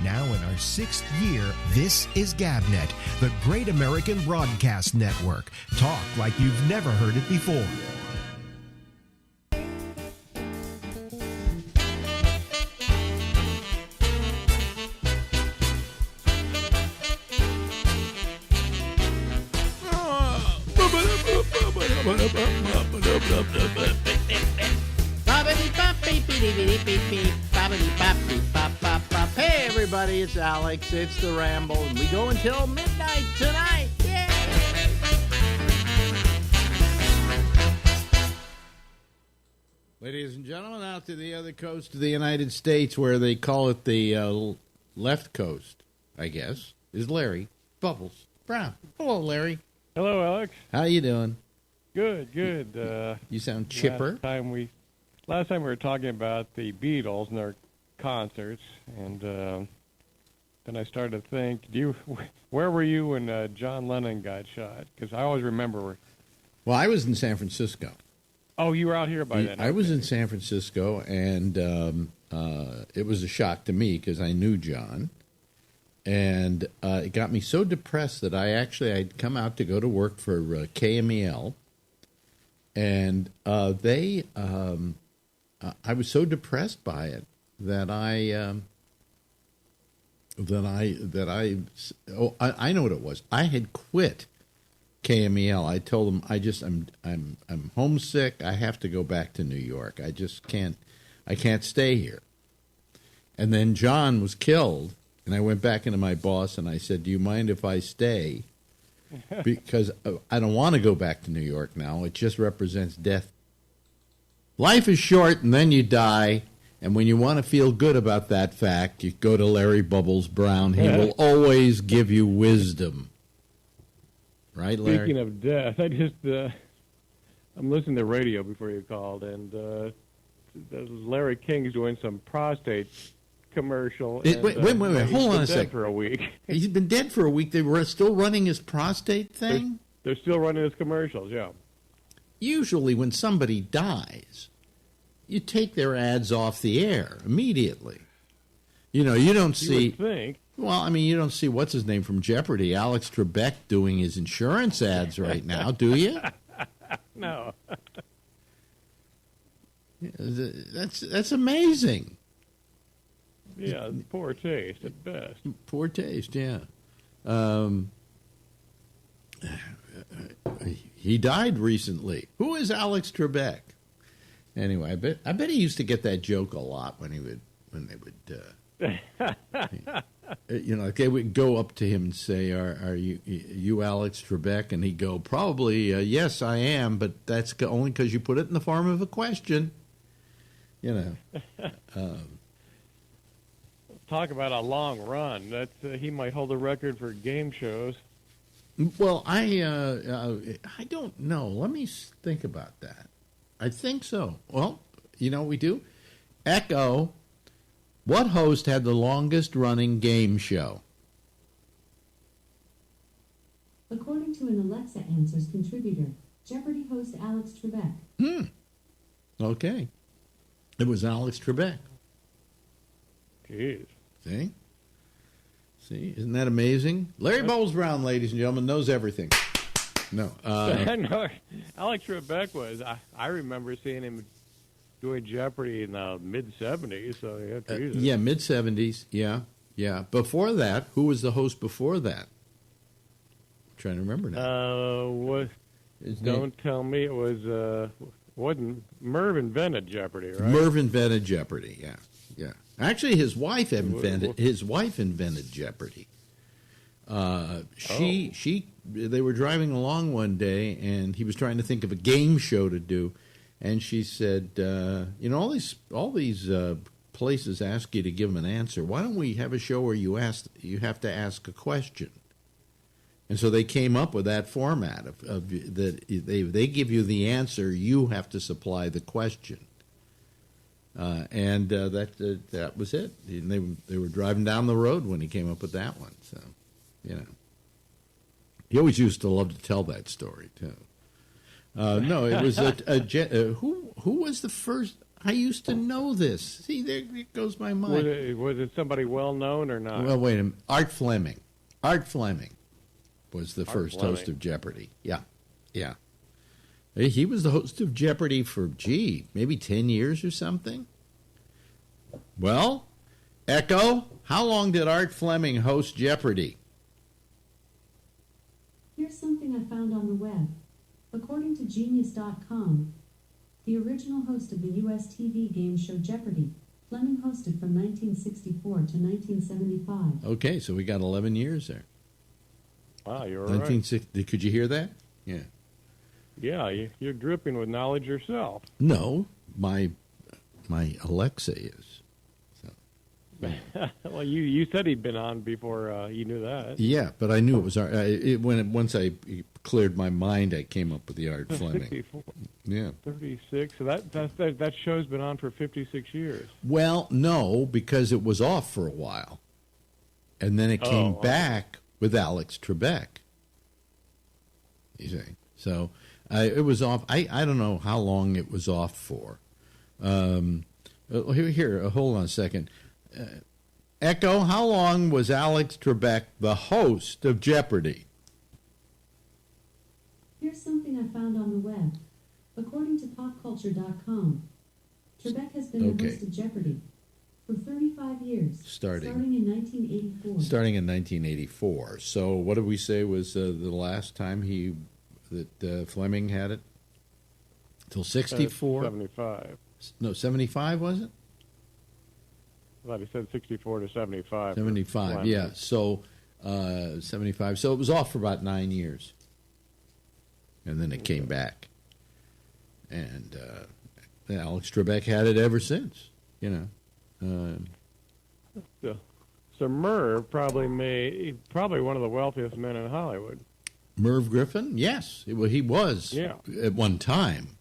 Now in our 6th year, this is GabNet, the Great American Broadcast Network. Talk like you've never heard it before. Hey everybody, it's Alex, it's the Ramble, and we go until midnight tonight. Yay! Ladies and gentlemen, out to the other coast of the United States, where they call it the left coast, I guess, is Larry Bubbles Brown. Hello, Larry. Hello, Alex. How you doing? Good, good. You sound chipper. Last time we were talking about the Beatles and their concerts, and then I started to think, where were you when John Lennon got shot? Because I always remember. Well, I was in San Francisco. Oh, you were out here by then. I was in San Francisco, and it was a shock to me because I knew John. And it got me so depressed that I'd come out to go to work for KMEL, and I was so depressed by it that I know what it was. I had quit KMEL. I told them I'm homesick. I have to go back to New York. I just can't. I can't stay here. And then John was killed. And I went back into my boss and I said, do you mind if I stay? Because I don't want to go back to New York now. It just represents death. Life is short and then you die. And when you want to feel good about that fact, you go to Larry Bubbles Brown. He will always give you wisdom. Right, Larry? Speaking of death, I'm listening to radio before you called, and Larry King's doing some prostate commercial. Wait, hold on a second. For a week. He's been dead for a week. They were still running his prostate thing? They're still running his commercials, yeah. Usually when somebody dies, you take their ads off the air immediately. You know, you don't see... You would think. Well, I mean, you don't see, what's his name from Jeopardy, Alex Trebek, doing his insurance ads right now, do you? No. That's amazing. Yeah, poor taste at best. Poor taste, yeah. He died recently. Who is Alex Trebek? Anyway, I bet he used to get that joke a lot when they would they would go up to him and say, "Are you Alex Trebek?" And he'd go, "Probably, yes, I am, but that's only because you put it in the form of a question." You know. Talk about a long run. That's he might hold the record for game shows. Well, I don't know. Let me think about that. I think so. Well, you know what we do? Echo. What host had the longest running game show? According to an Alexa Answers contributor, Jeopardy host Alex Trebek. Okay. It was Alex Trebek. Jeez. See, isn't that amazing? Larry Bowles Brown, ladies and gentlemen, knows everything. No. No, Alex Trebek was, I remember seeing him doing Jeopardy in the mid-'70s. So yeah, mid-'70s, yeah. Before that, who was the host before that? I'm trying to remember now. Don't tell me it wasn't Merv invented Jeopardy, right? Merv invented Jeopardy, yeah. Actually, his wife invented Jeopardy. They were driving along one day, and he was trying to think of a game show to do, and she said, all these places ask you to give them an answer. Why don't we have a show where you have to ask a question? And so they came up with that format of that they give you the answer, you have to supply the question. That was it. And they were driving down the road when he came up with that one. So, he always used to love to tell that story too. No, it was who was the first? I used to know this. See, there goes my mind. Was it somebody well known or not? Well, wait a minute. Art Fleming. Art Fleming was the first Fleming. host of Jeopardy. Yeah. He was the host of Jeopardy for, maybe 10 years or something. Well, Echo, how long did Art Fleming host Jeopardy? Here's something I found on the web. According to Genius.com, the original host of the U.S. TV game show Jeopardy, Fleming hosted from 1964 to 1975. Okay, so we got 11 years there. Wow, you're 1960. Could you hear that? Yeah. Yeah, you're dripping with knowledge yourself. No, my Alexa is. So. Well, you said he'd been on before you knew that. Yeah, but I knew it was once I cleared my mind, I came up with the Art Fleming. 64. Yeah. 36. So that show's been on for 56 years. Well, no, because it was off for a while, and then it came back with Alex Trebek. You see, so it was off. I don't know how long it was off for. Here, hold on a second. Echo, how long was Alex Trebek the host of Jeopardy? Here's something I found on the web. According to popculture.com, Trebek has been the host of Jeopardy for 35 years, starting in 1984. Starting in 1984. So what did we say was the last time that Fleming had it? Till 64? 75. No, 75 was it? I thought he said 64 to 75. 75, yeah. So 75. So it was off for about 9 years. And then it came back. And Alex Trebek had it ever since, you know. So Merv probably one of the wealthiest men in Hollywood. Merv Griffin? Yes. He was at one time.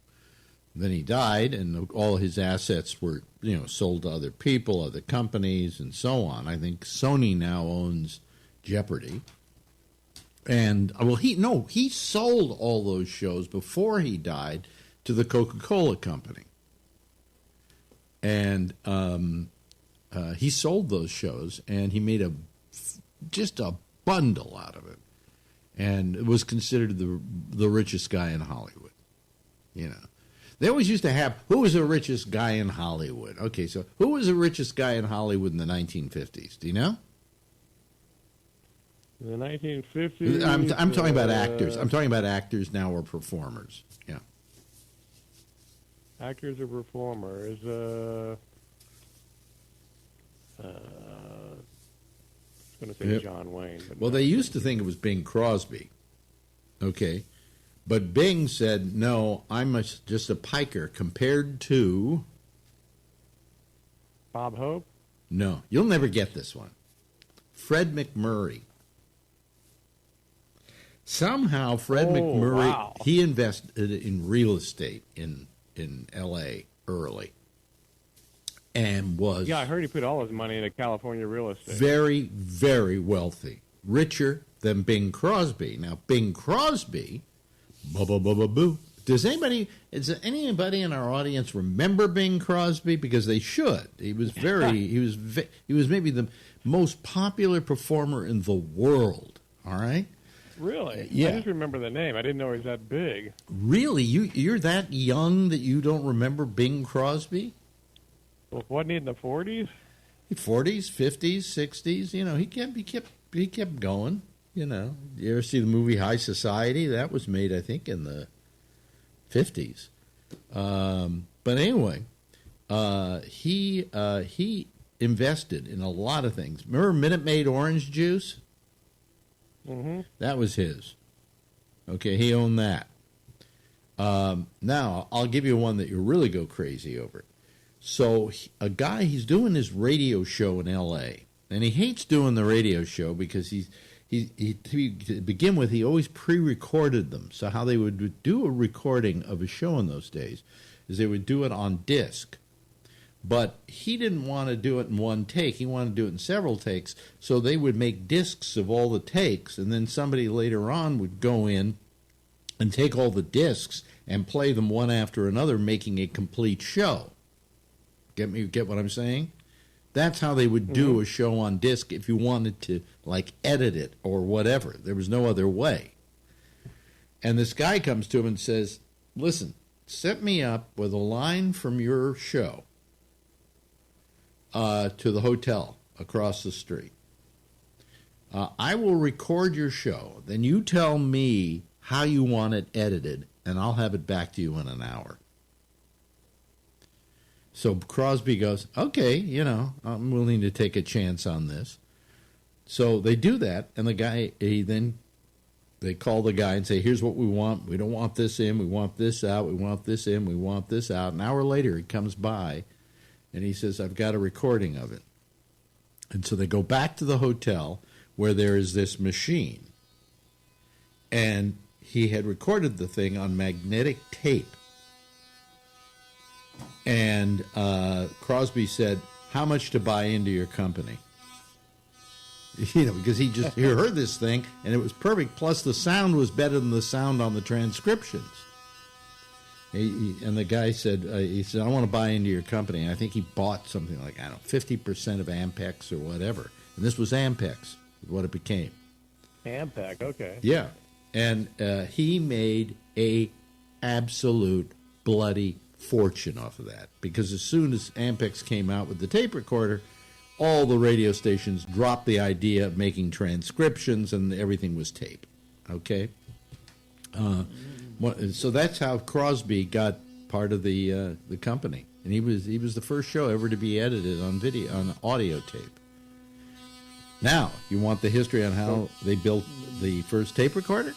Then he died, and all his assets were, sold to other people, other companies, and so on. I think Sony now owns Jeopardy. And, he sold all those shows before he died to the Coca-Cola Company. And he sold those shows, and he made just a bundle out of it. And it was considered the richest guy in Hollywood, They always used to have, who was the richest guy in Hollywood? Okay, so who was the richest guy in Hollywood in the 1950s? Do you know? The 1950s? I'm talking about actors. I'm talking about actors now or performers. Yeah. Actors or performers? I was going to say John Wayne. But they used to think it was Bing Crosby. Okay. But Bing said, no, I'm just a piker compared to... Bob Hope? No, you'll never get this one. Fred McMurray. Somehow Fred McMurray, he invested in real estate in L.A. early. And was... Yeah, I heard he put all his money into California real estate. Very, very wealthy. Richer than Bing Crosby. Now, Bing Crosby... Boo. Does anybody in our audience remember Bing Crosby? Because they should. He was he was maybe the most popular performer in the world. All right. Really? Yeah. I just remember the name. I didn't know he was that big. Really? You're that young that you don't remember Bing Crosby? Well, wasn't he in the 40s? 40s, 50s, 60s. He kept going. You ever see the movie High Society? That was made, I think, in the 50s. But anyway, he invested in a lot of things. Remember Minute Maid orange juice? Mm-hmm. That was his. Okay, he owned that. Now, I'll give you one that you'll really go crazy over. So he's doing his radio show in L.A., and he hates doing the radio show because he to begin with, he always pre-recorded them. So how they would do a recording of a show in those days is they would do it on disc. But he didn't want to do it in one take. He wanted to do it in several takes. So they would make discs of all the takes, and then somebody later on would go in and take all the discs and play them one after another, making a complete show. Get what I'm saying? That's how they would do a show on disc if you wanted to, like, edit it or whatever. There was no other way. And this guy comes to him and says, listen, set me up with a line from your show to the hotel across the street. I will record your show. Then you tell me how you want it edited, and I'll have it back to you in an hour. So Crosby goes, okay, I'm willing to take a chance on this. So they do that, and the guy, they call the guy and say, here's what we want. We don't want this in. We want this out. We want this in. We want this out. An hour later, he comes by, and he says, I've got a recording of it. And so they go back to the hotel where there is this machine. And he had recorded the thing on magnetic tape. And Crosby said, how much to buy into your company? Because he heard this thing, and it was perfect. Plus, the sound was better than the sound on the transcriptions. And the guy said, I want to buy into your company. And I think he bought something like, 50% of Ampex or whatever. And this was Ampex, what it became. Ampex, okay. Yeah. And he made a absolute bloody fortune off of that. Because as soon as Ampex came out with the tape recorder, all the radio stations dropped the idea of making transcriptions, and everything was tape. Okay? So that's how Crosby got part of the company, and he was the first show ever to be edited on video, on audio tape. Now, you want the history on how they built the first tape recorder?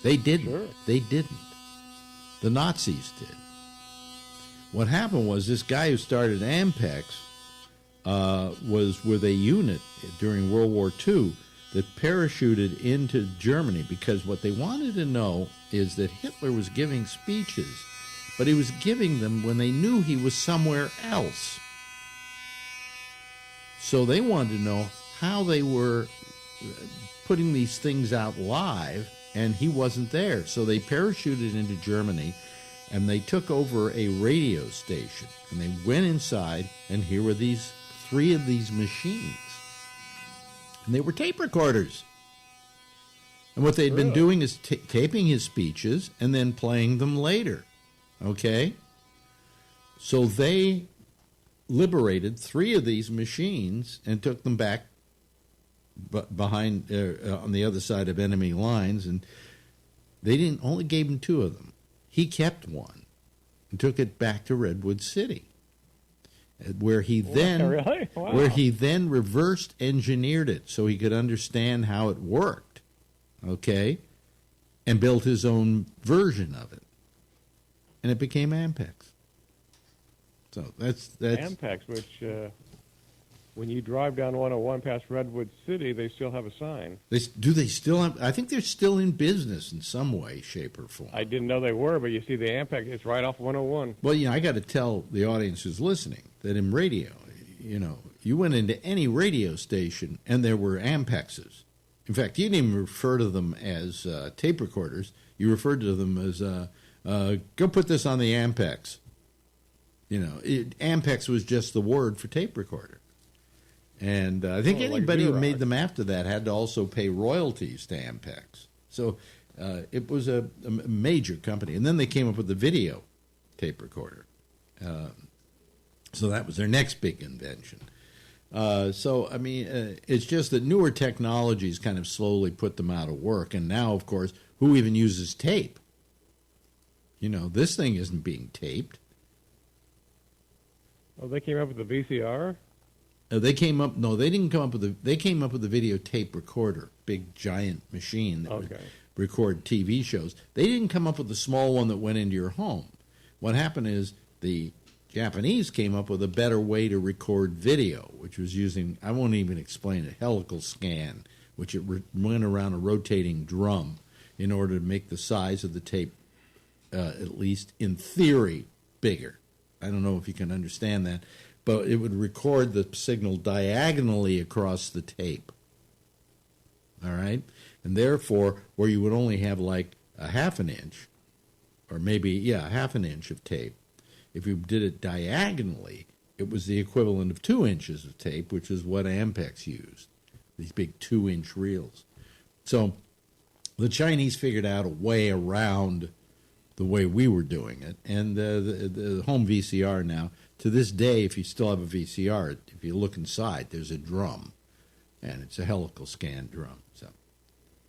They didn't. Sure. They didn't. The Nazis did. What happened was this guy who started Ampex was with a unit during World War II that parachuted into Germany, because what they wanted to know is that Hitler was giving speeches, but he was giving them when they knew he was somewhere else. So they wanted to know how they were putting these things out live, and he wasn't there. So they parachuted into Germany, and they took over a radio station, and they went inside, and here were these 3 of these machines. And they were tape recorders. And what they'd been doing is taping his speeches and then playing them later. Okay? So they liberated 3 of these machines and took them back behind on the other side of enemy lines, and they didn't only gave him 2 of them. He kept one and took it back to Redwood City, where he then reversed engineered it so he could understand how it worked, okay, and built his own version of it, and it became Ampex. So that's Ampex, which when you drive down 101 past Redwood City, they still have a sign. Do they still have? I think they're still in business in some way, shape, or form. I didn't know they were, but you see the Ampex, it's right off 101. Well, I got to tell the audience who's listening that in radio, you went into any radio station and there were Ampexes. In fact, you didn't even refer to them as tape recorders. You referred to them as, go put this on the Ampex. Ampex was just the word for tape recorder. And I think anybody who made them after that had to also pay royalties to Ampex. So it was a major company. And then they came up with the video tape recorder. So that was their next big invention. It's just that newer technologies kind of slowly put them out of work. And now, of course, who even uses tape? This thing isn't being taped. Oh, they came up with the VCR? They came up with the video tape recorder, big giant machine that would record TV shows. They didn't come up with the small one that went into your home. What happened is the Japanese came up with a better way to record video, which was using, I won't even explain it, helical scan, which it went around a rotating drum in order to make the size of the tape, at least in theory, bigger. I don't know if you can understand that. But it would record the signal diagonally across the tape. All right? And therefore, where you would only have like a half an inch, or maybe, a half an inch of tape, If you did it diagonally, it was the equivalent of 2 inches of tape, which is what Ampex used, these big 2-inch reels. So the Chinese figured out a way around the way we were doing it. And the home VCR now, to this day, if you still have a VCR, if you look inside, there's a drum. And it's a helical scan drum. So,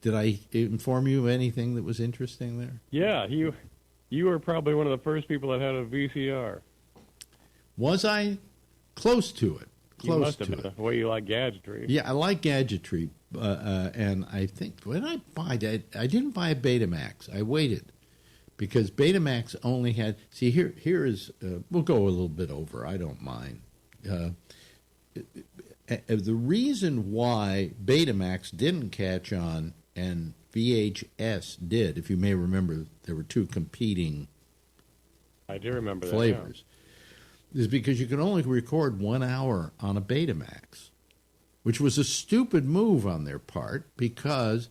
did I inform you of anything that was interesting there? Yeah, you were probably one of the first people that had a VCR. Was I? Close to it. You must have been. The way you like gadgetry. Yeah, I like gadgetry. And I think, when I buy that, I didn't buy a Betamax. I waited. Because Betamax only had, see, here is, we'll go a little bit over, I don't mind. The reason why Betamax didn't catch on and VHS did, if you may remember, there were 2 competing I do remember flavors, that, is because you could only record 1 hour on a Betamax, which was a stupid move on their part because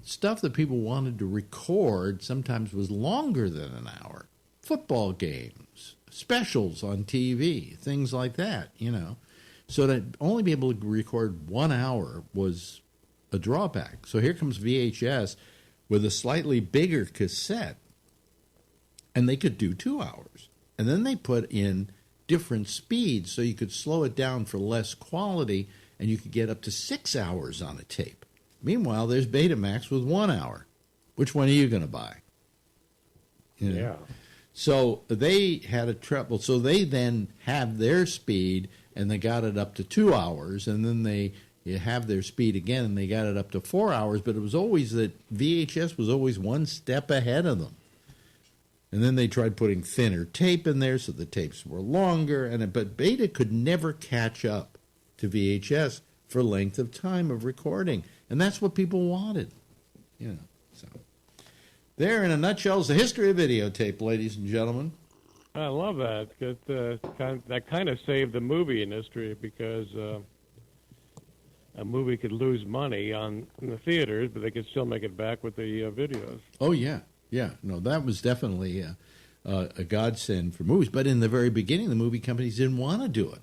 stuff that people wanted to record sometimes was longer than an hour. Football games, specials on TV, things like that, you know. So to only be able to record 1 hour was a drawback. So here comes VHS with a slightly bigger cassette, and they could do 2 hours. And then they put in different speeds so you could slow it down for less quality, and you could get up to 6 hours on a tape. Meanwhile, there's Betamax with 1 hour. Which one are you going to buy? You know? Yeah. So they had a trouble. So they then have their speed, and they got it up to 2 hours, and then they have their speed again, and they got it up to 4 hours. But it was always that VHS was always one step ahead of them. And then they tried putting thinner tape in there, so the tapes were longer. But Beta could never catch up to VHS for length of time of recording, and that's what people wanted, you know. So there, in a nutshell, is the history of videotape, ladies and gentlemen. I love that. That kind of saved the movie industry because a movie could lose money in the theaters, but they could still make it back with the videos. Oh, yeah. Yeah. No, that was definitely a godsend for movies. But in the very beginning, the movie companies didn't want to do it.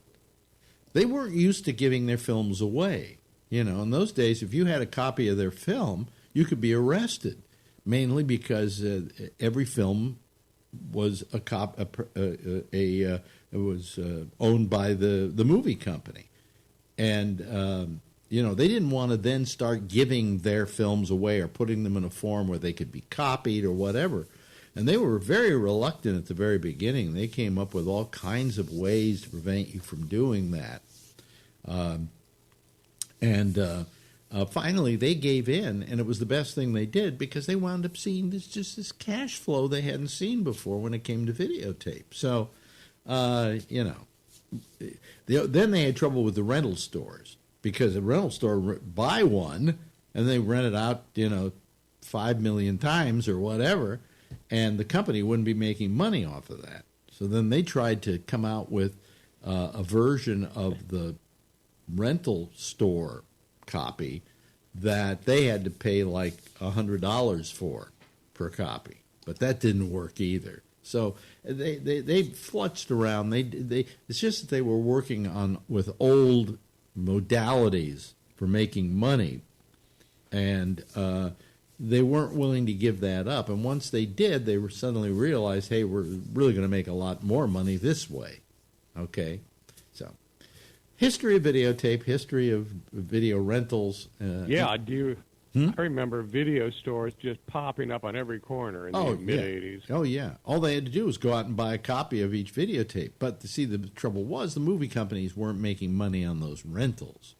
They weren't used to giving their films away. You know, in those days, if you had a copy of their film, you could be arrested, mainly because every film was owned by the movie company, and you know, they didn't want to then start giving their films away or putting them in a form where they could be copied or whatever. And they were very reluctant at the very beginning. They came up with all kinds of ways to prevent you from doing that. Finally, they gave in, and it was the best thing they did because they wound up seeing this cash flow they hadn't seen before when it came to videotape. So, you know, then they had trouble with the rental stores because a rental store buy one and they rent it out, you know, 5 million times or whatever, and the company wouldn't be making money off of that. So then they tried to come out with a version of the rental store copy that they had to pay like $100 for per copy, but that didn't work either. So they flutzed around. It's just that they were working with old modalities for making money, and they weren't willing to give that up. And once they did, they suddenly realized, hey, we're really going to make a lot more money this way. Okay, so history of videotape, history of video rentals. I remember video stores just popping up on every corner in the mid-'80s. Oh, yeah. All they had to do was go out and buy a copy of each videotape. But, see, the trouble was the movie companies weren't making money on those rentals.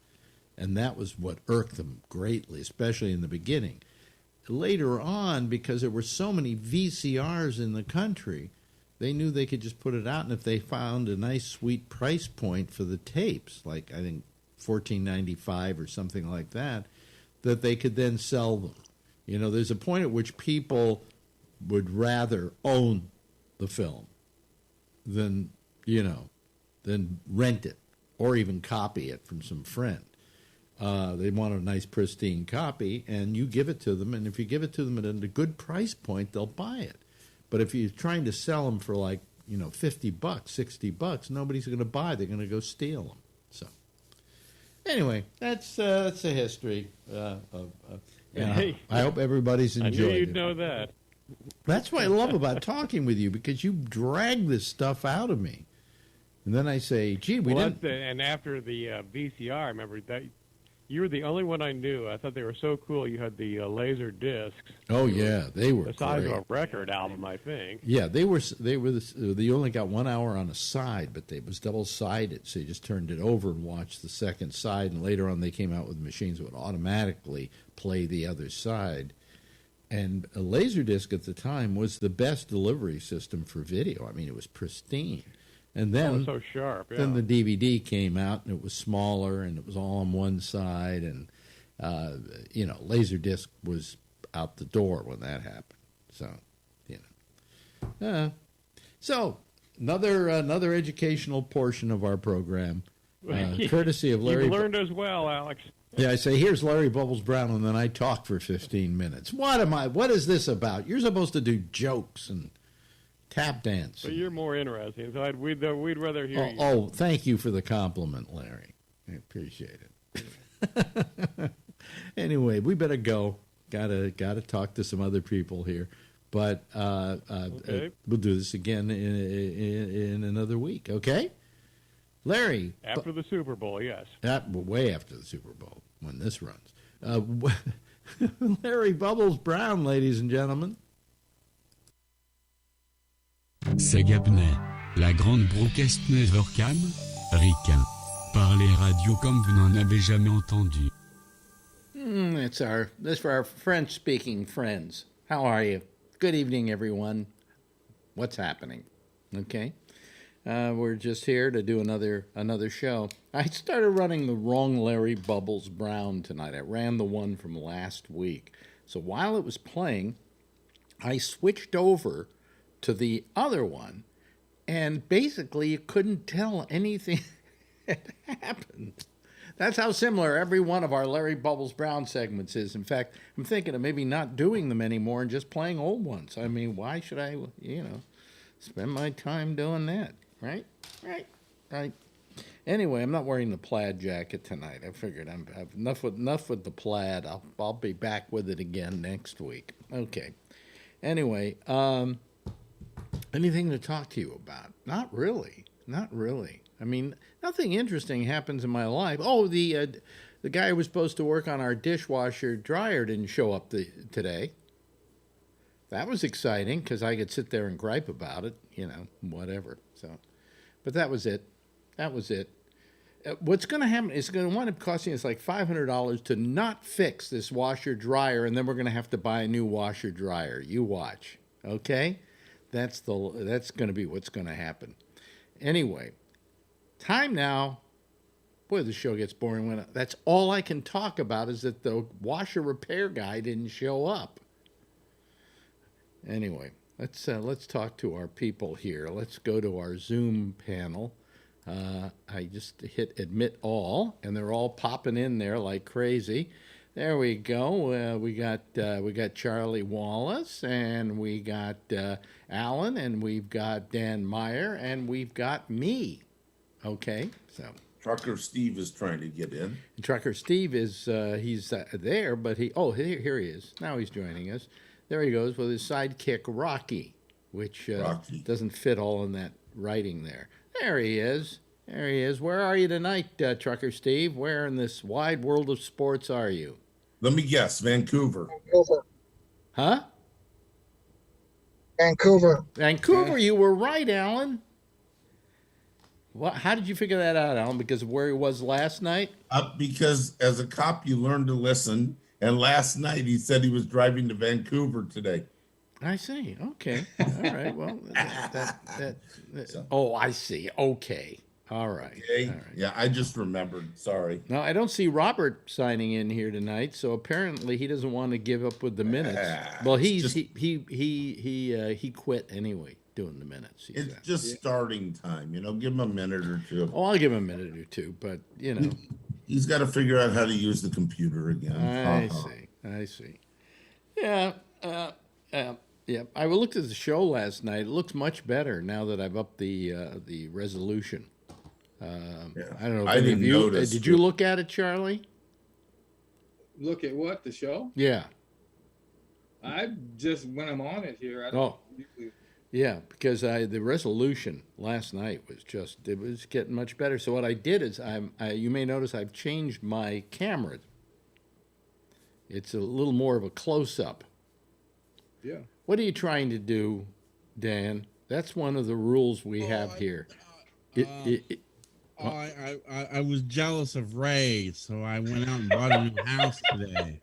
And that was what irked them greatly, especially in the beginning. Later on, because there were so many VCRs in the country, they knew they could just put it out. And if they found a nice, sweet price point for the tapes, like I think $14.95 or something like that, that they could then sell them. You know, there's a point at which people would rather own the film than rent it or even copy it from some friend. They want a nice, pristine copy, and you give it to them, and if you give it to them at a good price point, they'll buy it. But if you're trying to sell them for like $50, $60, nobody's going to buy. They're going to go steal them. So anyway, that's the history Hey, I hope everybody's I enjoyed knew you'd it. know that. That's what I love about talking with you, because you drag this stuff out of me. And then I say, gee, we didn't. And after the VCR, I remember that you were the only one I knew. I thought they were so cool. You had the laser discs. Oh, yeah, they were The size great. of a record album, I think. Yeah, they only got 1 hour on a side, but it was double-sided, so you just turned it over and watched the second side, and later on they came out with machines that would automatically play the other side. And a Laserdisc at the time was the best delivery system for video. I mean, it was pristine. And then, so sharp. Yeah. then the DVD came out, and it was smaller, and it was all on one side, and Laserdisc was out the door when that happened. So, so another educational portion of our program, courtesy of Larry. You learned as well, Alex. Yeah, I say, here's Larry Bubbles Brown, and then I talk for 15 minutes. What is this about? You're supposed to do jokes and tap dance. But you're more interesting, so we'd rather hear you. Oh, thank you for the compliment, Larry. I appreciate it. Anyway, we better go. Gotta talk to some other people here. But Okay. we'll do this again in another week, okay? Larry. After the Super Bowl, yes. Way after the Super Bowl, when this runs. Larry Bubbles Brown, ladies and gentlemen. C'est Gabnet, la grande broadcast network ricain. Parler radio comme vous n'en avez jamais entendu. That's for our French-speaking friends. How are you? Good evening, everyone. What's happening? Okay. We're just here to do another show. I started running the wrong Larry Bubbles Brown tonight. I ran the one from last week. So while it was playing, I switched over to the other one, and basically you couldn't tell anything had happened. That's how similar every one of our Larry Bubbles Brown segments is. In fact, I'm thinking of maybe not doing them anymore and just playing old ones. I mean, why should I, spend my time doing that? Right. Anyway, I'm not wearing the plaid jacket tonight. I figured I've enough with the plaid. I'll be back with it again next week. Okay. Anyway, anything to talk to you about? Not really. I mean, nothing interesting happens in my life. Oh, the guy who was supposed to work on our dishwasher dryer didn't show up today. That was exciting because I could sit there and gripe about it, whatever. So, but that was it. What's going to happen is going to wind up costing us like $500 to not fix this washer dryer, and then we're going to have to buy a new washer dryer. You watch, okay? That's going to be what's going to happen. Anyway, time now. Boy, the show gets boring when that's all I can talk about is that the washer repair guy didn't show up. Anyway, let's talk to our people here. Let's go to our Zoom panel. I just hit admit all, and they're all popping in there like crazy. There we go. We got Charlie Wallace, and we got Alan, and we've got Dan Meyer, and we've got me. Okay, so Trucker Steve is trying to get in. Trucker Steve is he's there, but here he is. Now he's joining us. There he goes with his sidekick Rocky, which doesn't fit all in that writing there. There he is. Where are you tonight, Trucker Steve? Where in this wide world of sports are you? Let me guess, Vancouver. Huh? Vancouver. You were right, Alan. How did you figure that out, Alan? Because of where he was last night? Because as a cop, you learn to listen. And last night, he said he was driving to Vancouver today. I see. Okay. All right. Well, oh, I see. Okay. All right. Okay. All right. Yeah, I just remembered. Sorry. No, I don't see Robert signing in here tonight, so apparently he doesn't want to give up with the minutes. Well, he quit anyway doing the minutes. It's just starting time, Give him a minute or two. Oh, I'll give him a minute or two, but he's got to figure out how to use the computer again. I see. Yeah. Yeah, I looked at the show last night. It looks much better now that I've upped the resolution. Yeah. I don't know if I any didn't of you notice. did. You look at it, Charlie? Look at what, the show? Yeah. I just, when I'm on it here, I don't Oh. usually. Yeah, because the resolution last night it was getting much better. So what I did is you may notice I've changed my camera. It's a little more of a close up. Yeah. What are you trying to do, Dan? That's one of the rules we have here. I was jealous of Ray, so I went out and bought a new house today.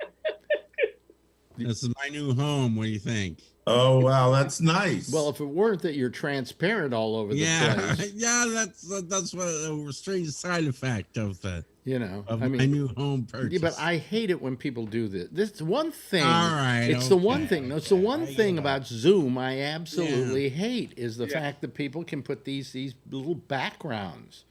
This is my new home. What do you think? Oh wow, that's nice. Well, if it weren't that you're transparent all over the place, yeah, that's what a strange side effect of the my new home purchase. Yeah, but I hate it when people do this. This is one thing. All right, it's the one thing. No, it's the one I thing get about Zoom I absolutely hate is the fact that people can put these little backgrounds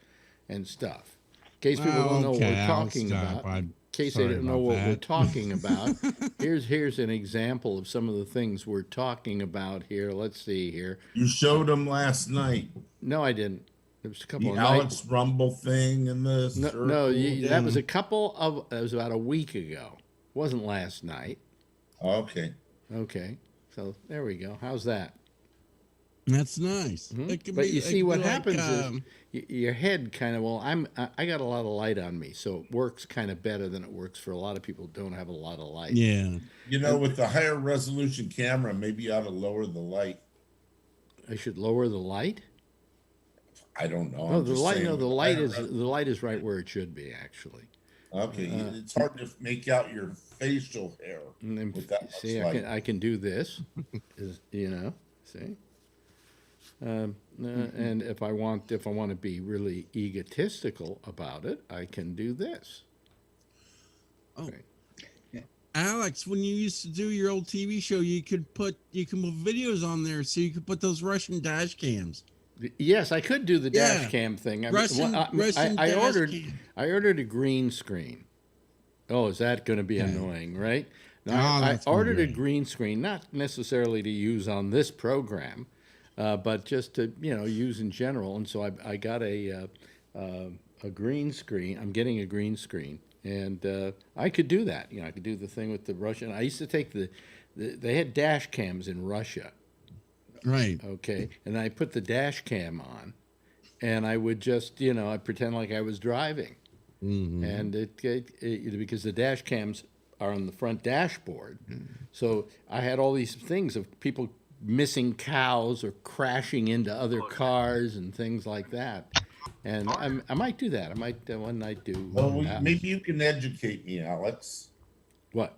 and stuff. In case people don't know what we're talking about. In case they don't know what we're talking about, here's an example of some of the things we're talking about here. Let's see here. You showed them last night. No, I didn't. There was a couple The of Alex Rumble thing and the that was that was about a week ago. Wasn't last night. Okay. Okay. So there we go. How's that? That's nice. Mm-hmm. But you see what happens is your head kind of, I got a lot of light on me, so it works kind of better than it works for a lot of people who don't have a lot of light. Yeah. With the higher resolution camera, maybe you ought to lower the light. I should lower the light? I don't know. Oh, the light is right where it should be, actually. Okay. It's hard to make out your facial hair with that much light. I can do this. See? And if I want to be really egotistical about it, I can do this. Oh, okay. Alex, when you used to do your old TV show, you can put videos on there, so you could put those Russian dash cams. Yes, I could do the dash cam thing. I ordered a green screen. Oh, is that going to be annoying, right? Now, I ordered a green screen, not necessarily to use on this program. But just to use in general, and so I got a green screen. I'm getting a green screen, and I could do that. I could do the thing with the Russian. I used to take they had dash cams in Russia, right? Okay, and I put the dash cam on, and I would just I'd pretend like I was driving, and it because the dash cams are on the front dashboard, so I had all these things of people missing cows or crashing into other cars and things like that. And I might do that. I might one night do. Well, maybe you can educate me, Alex. What?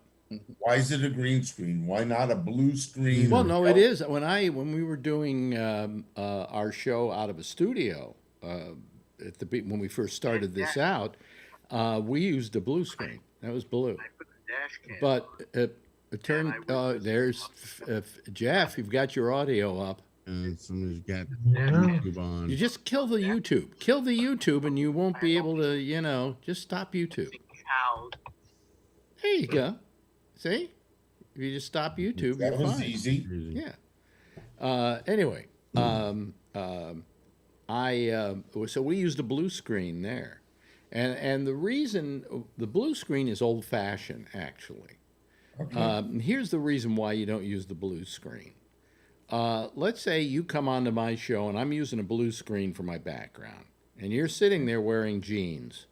Why is it a green screen? Why not a blue screen? Well, no, it is. When we were doing our show out of a studio when we first started this out, we used a blue screen. That was blue. But there's Jeff. You've got your audio up. Somebody's got YouTube on. You just kill the YouTube. Kill the YouTube, and you won't be able to. Just stop YouTube. There you go. See, if you just stop YouTube, that you're was fine. easy. Yeah. Anyway, so we used a blue screen there, and the reason the blue screen is old-fashioned, actually. Okay. Here's the reason why you don't use the blue screen. Let's say you come onto my show and I'm using a blue screen for my background, and you're sitting there wearing jeans.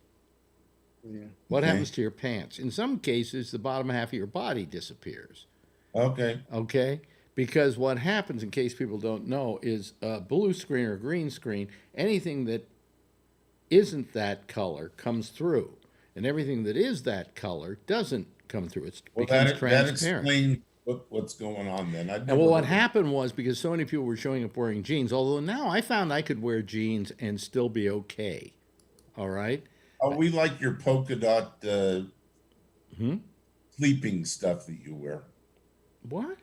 Yeah. What happens to your pants? In some cases, the bottom half of your body disappears. Okay. Okay? Because what happens, in case people don't know, is a blue screen or green screen, anything that isn't that color comes through, and everything that is that color doesn't come through. It becomes transparent. That explains what's going on then. What happened was, because so many people were showing up wearing jeans, although now I found I could wear jeans and still be okay. All right? Oh, we like your polka dot sleeping stuff that you wear. What?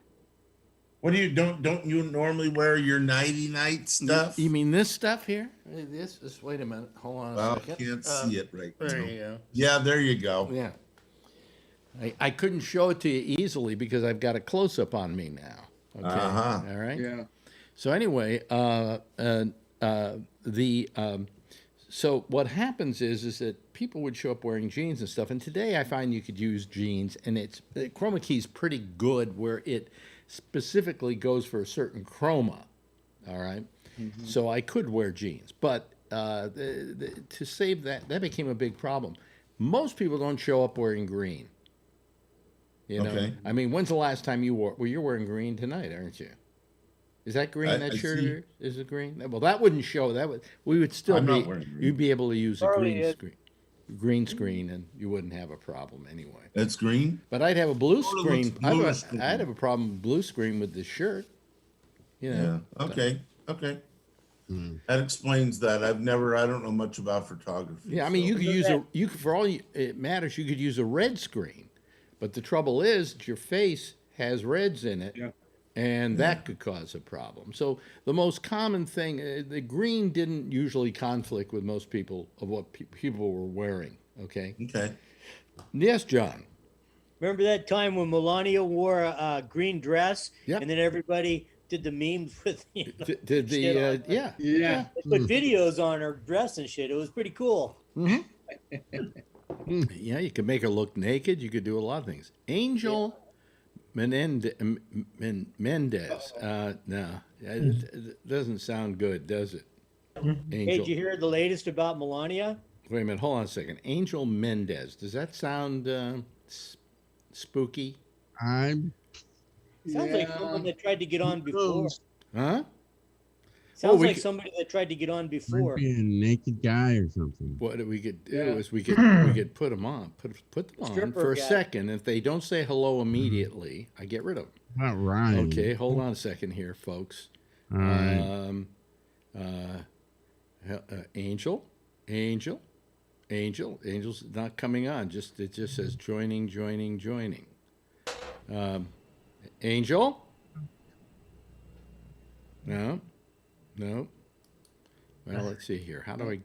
What do you don't you normally wear your nighty night stuff? You mean this stuff here? This wait a minute. Hold on a second. I can't see it right now. There you go. Yeah, there you go. Yeah. I couldn't show it to you easily because I've got a close-up on me now. Okay. Uh-huh. All right. Yeah. So anyway, so what happens is that people would show up wearing jeans and stuff. And today I find you could use jeans, and the chroma key is pretty good where it specifically goes for a certain chroma. All right. So I could wear jeans, but to save that became a big problem. Most people don't show up wearing green. You know, Okay. I mean, when's the last time you wore? Well, you're wearing green tonight, aren't you? Is that green? I That shirt see. is it green? Well, that wouldn't show. We would still I'm be. not wearing green. You'd be able to use a Charlie green is. green screen, and you wouldn't have a problem anyway. That's green. But I'd have a blue Sort of screen. looks bluish to me. I'd have a problem with blue screen with this shirt. You know. Yeah. Okay. Okay. That explains that. I don't know much about photography. Yeah, I mean, so- you could use for all it matters, you could use a red screen. But the trouble is that your face has reds in it, Yeah. and that could cause a problem. So the most common thing, the green didn't usually conflict with most people of what people were wearing, okay? Okay. Yes, John. Remember that time when Melania wore a green dress, Yep. and then everybody did the memes with Did the, shit on her? yeah. Yeah. They put videos on her dress and shit. It was pretty cool. Yeah, you could make her look naked. You could do a lot of things. Angel Mendez. No, it doesn't sound good, does it? Hey, Angel. did you hear the latest about Melania? Wait a minute. Hold on a second. Angel Mendez. Does that sound spooky? I'm Sounds like someone that tried to get on before. Huh? Sounds we like could- somebody that tried to get on might before. be a naked guy or something. What we could do Yeah. is we could put them on, put them on Stripper for a guy. second. If they don't say hello immediately, I get rid of them. Not Ryan. Okay, hold on a second here, folks. All right. Angel's not coming on. It just says joining. Angel? No. Well, let's see here. How do I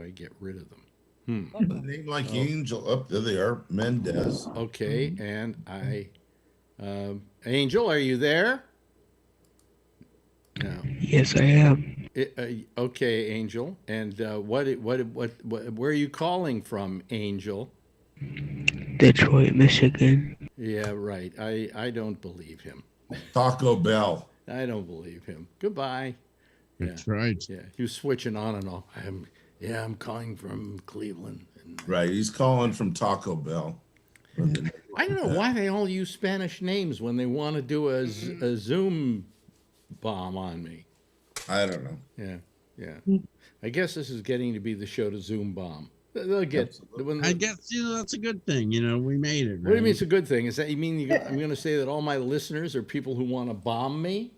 get rid of them? A name like Angel. Up there they are. Mendez. Okay, and Angel, are you there? No. Yes, I am. Okay, Angel. And where are you calling from, Angel? Detroit, Michigan. Yeah, right. I don't believe him. Taco Bell. I don't believe him. Goodbye. That's right. Yeah, he was switching on and off. I'm calling from Cleveland. And Right. He's calling from Taco Bell. I don't know why they all use Spanish names when they want to do a Zoom bomb on me. I don't know. Yeah. I guess this is getting to be the show to Zoom bomb. They'll get. I guess that's a good thing. We made it. What do you mean it's a good thing? Is that you mean I'm going to say that all my listeners are people who want to bomb me?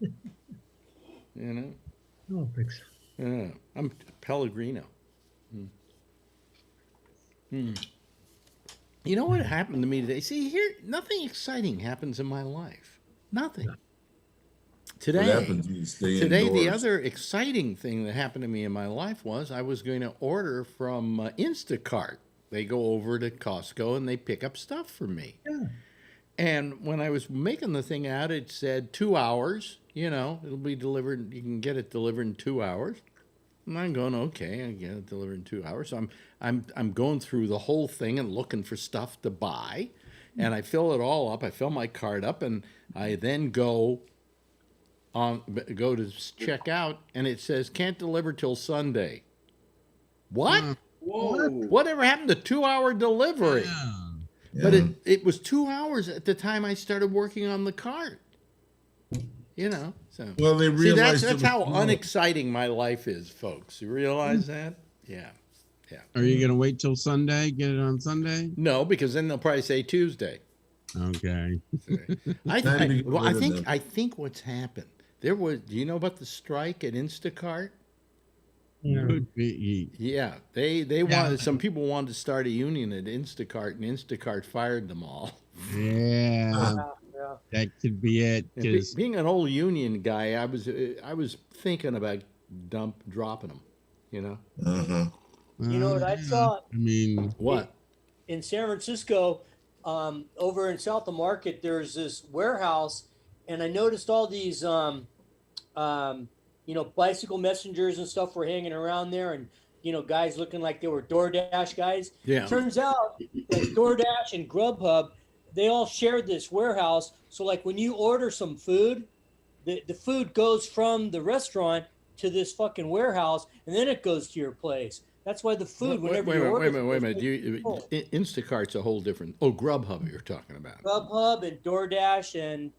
I don't think so. Yeah, I'm Pellegrino. You know what happened to me today? See, here, nothing exciting happens in my life. Nothing. Today, What happens when you stay the indoors? other exciting thing that happened to me in my life was I was going to order from Instacart. They go over to Costco and they pick up stuff for me. Yeah. And when I was making the thing out, it said 2 hours. It'll be delivered. You can get it delivered in 2 hours. And I'm going, okay, I get it delivered in 2 hours. So I'm going through the whole thing and looking for stuff to buy, and I fill it all up. I fill my cart up, and I then go to check out, and it says can't deliver till Sunday. What? Whoa. Whatever happened to 2 hour delivery? Yeah. But it was 2 hours at the time I started working on the cart. So Well, they see, realized that's it how was- unexciting my life is, folks. You realize that? Yeah. Are you gonna wait till Sunday? Get it on Sunday? No, because then they'll probably say Tuesday. Okay. I Time to get rid of them. think what's happened. There was. Do you know about the strike at Instacart? Could be. Yeah, they wanted. Some people wanted to start a union at Instacart, and Instacart fired them all. Yeah. That could be it. And Because being an old union guy, I was thinking about dropping them. Uh-huh. You know what I saw? I mean, What? In San Francisco, over in South of Market, there's this warehouse, and I noticed all these, bicycle messengers and stuff were hanging around there, and guys looking like they were DoorDash guys. Yeah. Turns out that DoorDash and Grubhub, they all shared this warehouse. So like when you order some food, the food goes from the restaurant to this fucking warehouse, and then it goes to your place. That's why the food, Wait a minute. Instacart's a whole different. Oh, Grubhub you're talking about. Grubhub and DoorDash and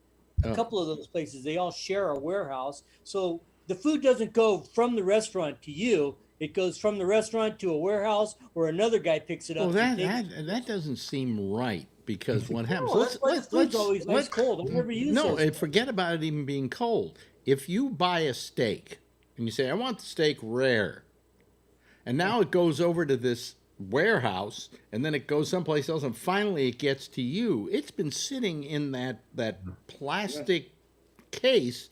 a couple of those places, they all share a warehouse. So the food doesn't go from the restaurant to you. It goes from the restaurant to a warehouse, or another guy picks it up. Well, that doesn't seem right, because what happens? Let's always nice cold. I'll never use No, forget about it even being cold. If you buy a steak and you say, I want the steak rare, and now it goes over to this warehouse, and then it goes someplace else, and finally it gets to you. It's been sitting in that plastic case,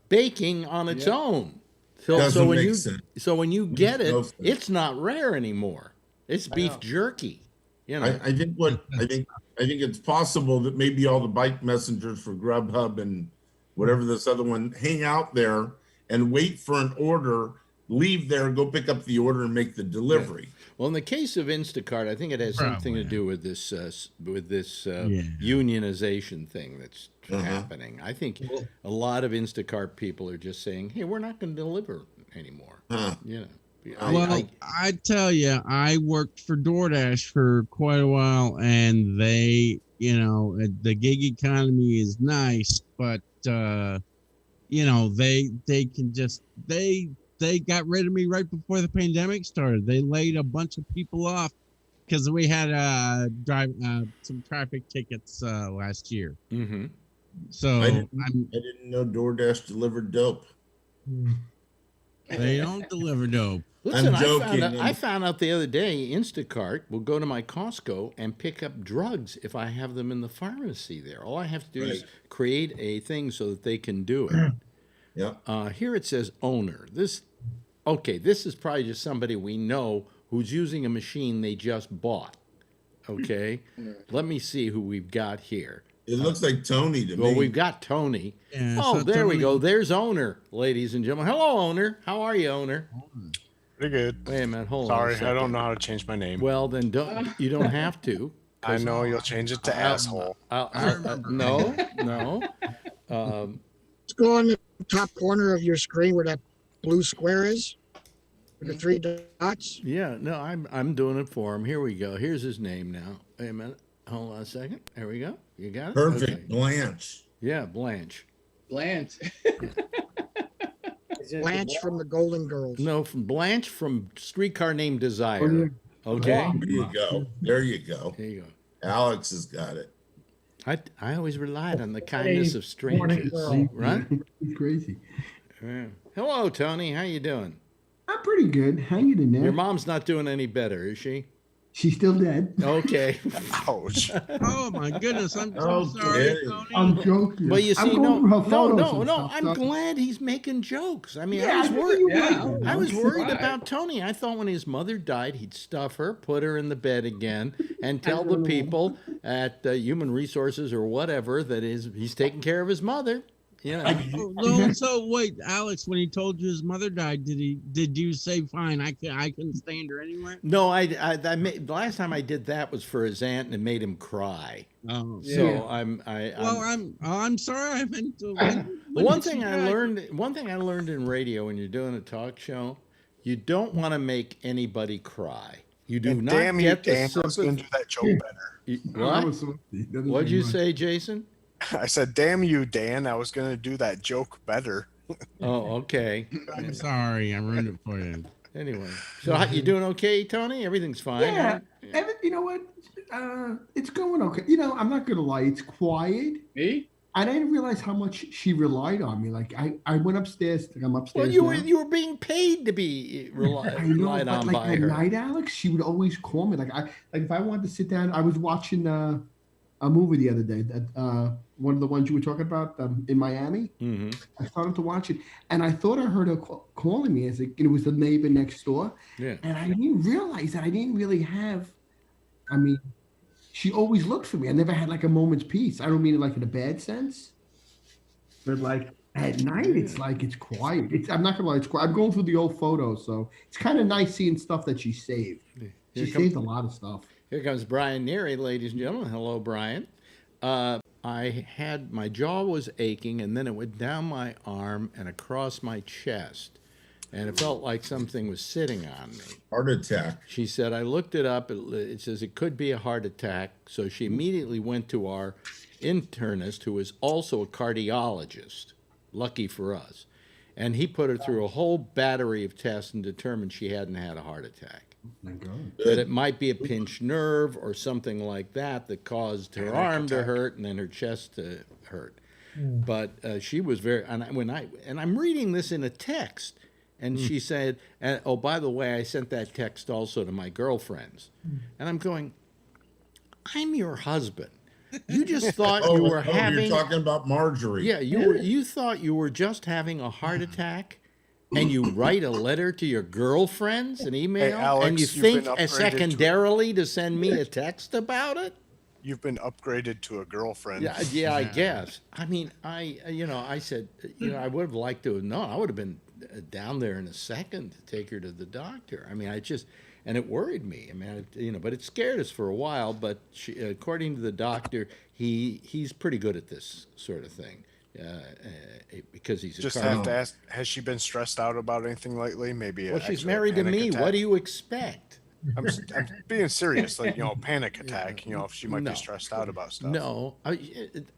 baking on its own. So when you get it, it's not rare anymore. It's beef jerky. I think it's possible that maybe all the bike messengers for Grubhub and whatever this other one hang out there and wait for an order, leave there, go pick up the order, and make the delivery. Yeah. Well, in the case of Instacart, I think it has something to do with this unionization thing that's happening. I think a lot of Instacart people are just saying, "Hey, we're not going to deliver anymore." I tell you, I worked for DoorDash for quite a while, and they, the gig economy is nice, but they can just they got rid of me right before the pandemic started. They laid a bunch of people off because we had some traffic tickets last year. Mm-hmm. So I didn't know DoorDash delivered dope. They don't deliver dope. Listen, I'm joking. I found out the other day, Instacart will go to my Costco and pick up drugs if I have them in the pharmacy there. All I have to do is create a thing so that they can do it. Yeah. Here it says owner. This is probably just somebody we know who's using a machine they just bought. Okay. Let me see who we've got here. It looks like Tony to me. Well, we've got Tony. Yeah, there we go. There's owner, ladies and gentlemen. Hello, owner. How are you, owner? Pretty good. Wait a minute. Hold on. Sorry, I don't know how to change my name. Well, then you don't have to. I know you'll change it to asshole. No. Let's go on the top corner of your screen where that blue square is, with the 3 dots. Yeah, no, I'm doing it for him. Here we go. Here's his name now. Wait a minute. Hold on a second. There we go. You got it? Perfect. Okay. Blanche. Yeah, Blanche. Blanche. Blanche from the Golden Girls. No, from Blanche from Streetcar Named Desire. Okay. There you go. There you go. There you go. Alex has got it. I always relied on the kindness of strangers. Right? It's crazy. Yeah. Hello, Tony. How you doing? I'm pretty good. Hanging in there. Your mom's not doing any better, is she? She's still dead. Okay. Ouch. Oh my goodness! I'm so sorry, Tony. I'm joking. Well, you see, no. I'm glad he's making jokes. I mean, I was worried. I was worried about Tony. I thought when his mother died, he'd stuff her, put her in the bed again, and tell the people at Human Resources or whatever that he's taking care of his mother. No, so wait, Alex, when he told you his mother died, did you say fine? I can stand her anyway? No, the last time I did that was for his aunt, and it made him cry. Oh, so I'm sorry. I meant to. One thing I learned in radio when you're doing a talk show, you don't want to make anybody cry. You do not get the sympathy. I was going to do that joke better. What? What'd you say, Jason? I said, damn you, Dan. I was going to do that joke better. Oh, okay. I'm sorry. I ruined it for you. Anyway, so you doing okay, Tony? Everything's fine? Yeah. Right? You know what? It's going okay. I'm not going to lie. It's quiet. Me? I didn't realize how much she relied on me. Like I went upstairs. I'm upstairs. Well, you were being paid to be relied on by her. At night, Alex, she would always call me. Like if I wanted to sit down, I was watching a movie the other day that one of the ones you were talking about in Miami. Mm-hmm. I started to watch it, and I thought I heard her calling me as it was the neighbor next door. Yeah. And I didn't realize that I didn't really have. I mean, she always looked for me. I never had like a moment's peace. I don't mean it like in a bad sense. But like at night, it's like it's quiet. I'm not gonna lie, it's quiet. I'm going through the old photos, so it's kind of nice seeing stuff that she saved. She saved a lot of stuff. Here comes Brian Neary, ladies and gentlemen. Hello, Brian. My jaw was aching, and then it went down my arm and across my chest, and it felt like something was sitting on me. Heart attack. She said, I looked it up. It says it could be a heart attack. So she immediately went to our internist, who is also a cardiologist. Lucky for us. And he put her through a whole battery of tests and determined she hadn't had a heart attack. Thank God. That it might be a pinched nerve or something like that caused her arm to hurt and then her chest to hurt. But she was very, and I'm reading this in a text, and she said, oh, by the way, I sent that text also to my girlfriends. And I'm going, I'm your husband. You just thought you were having. You're talking about Marjorie. Yeah, you thought you were just having a heart attack, and you write a letter to your girlfriends, an email, Alex, and you you've think been secondarily to send me a text about it. You've been upgraded to a girlfriend. Yeah, I guess. I mean, I said, I would have liked to have known. I would have been down there in a second to take her to the doctor. I mean, and it worried me. I mean, but it scared us for a while. But according to the doctor, he's pretty good at this sort of thing because he's just a have to ask. Has she been stressed out about anything lately? Maybe. Well, she's married to me. Attack? What do you expect? I'm being serious, like panic attack. If she might be stressed out about stuff. No, I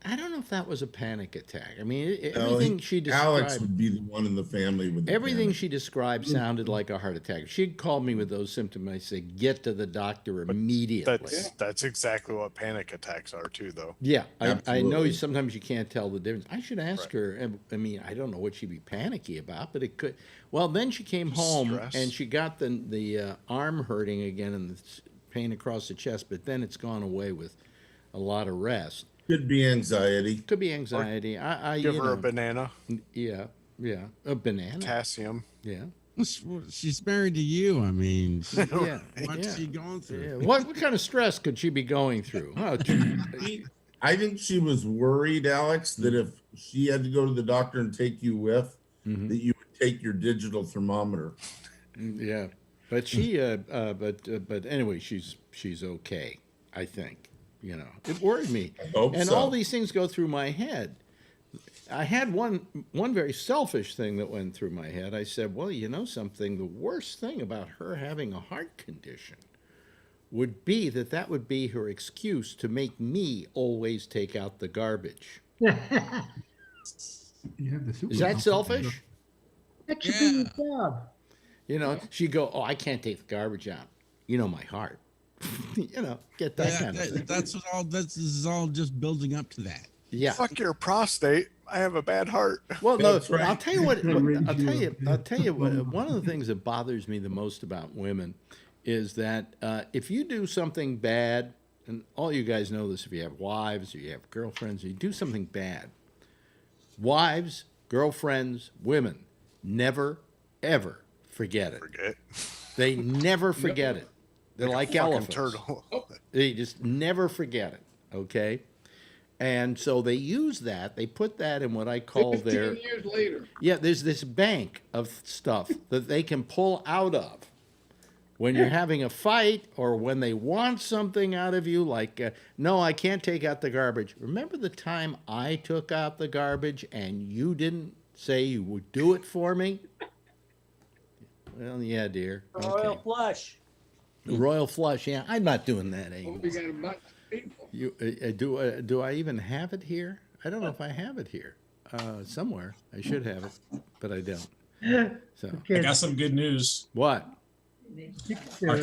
don't know if that was a panic attack. I mean, everything she described. Alex would be the one in the family with everything panic. she described sounded like a heart attack. If she'd called me with those symptoms, I'd say, "Get to the doctor immediately." That's exactly what panic attacks are too, though. Yeah, I know sometimes you can't tell the difference. I should ask her. I mean, I don't know what she'd be panicky about, but it could. Well, then she came home and she got the arm hurting again and the pain across the chest, but then it's gone away with a lot of rest. Could be anxiety. Could be anxiety. I give her a banana. Yeah, a banana. Potassium. Yeah. She's married to you. I mean, yeah. What's she going through? Yeah. What kind of stress could she be going through? Oh, I think she was worried, Alex, that if she had to go to the doctor and take you with, that you would take your digital thermometer. Yeah, but she, but anyway, she's okay. I think it worried me, and all these things go through my head. I had one very selfish thing that went through my head. I said, well, something, the worst thing about her having a heart condition would be that would be her excuse to make me always take out the garbage. Is that selfish? That should be your job. She'd go, oh, I can't take the garbage out. My heart. Get that kind of thing. This is all just building up to that. Yeah. Fuck your prostate. I have a bad heart. Well, no, right. I'll tell you what. I'll tell you what. One of the things that bothers me the most about women is that if you do something bad, and all you guys know this, if you have wives or you have girlfriends, you do something bad. Wives, girlfriends, women never, ever forget it. They never forget it. They're like elephants. Turtle. They just never forget it. Okay. And so they use that. They put that in what I call 15 years later. Yeah, there's this bank of stuff that they can pull out of when you're having a fight or when they want something out of you, like, no, I can't take out the garbage. Remember the time I took out the garbage and you didn't say you would do it for me? Well, yeah, dear. Royal flush. Royal flush, yeah. I'm not doing that anymore. We got about people. Do I even have it here? I don't know if I have it here. Somewhere. I should have it, but I don't. So I got some good news. What? Our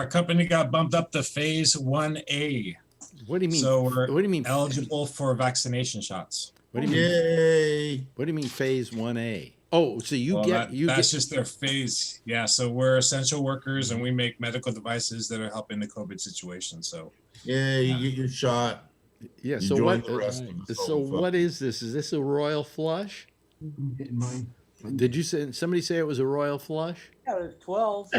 company got bumped up to phase 1A. What do you mean? So what do you mean eligible for vaccination shots? What do you mean? Yay! What do you mean phase 1A? Oh, so that's just their phase. Yeah, so we're essential workers and we make medical devices that are helping the COVID situation. So yeah, you get your shot. Yeah. You So join what? the rest of the So what is this? Is this a royal flush? Mine. Did you say somebody say it was a royal flush? Yeah, there's 12.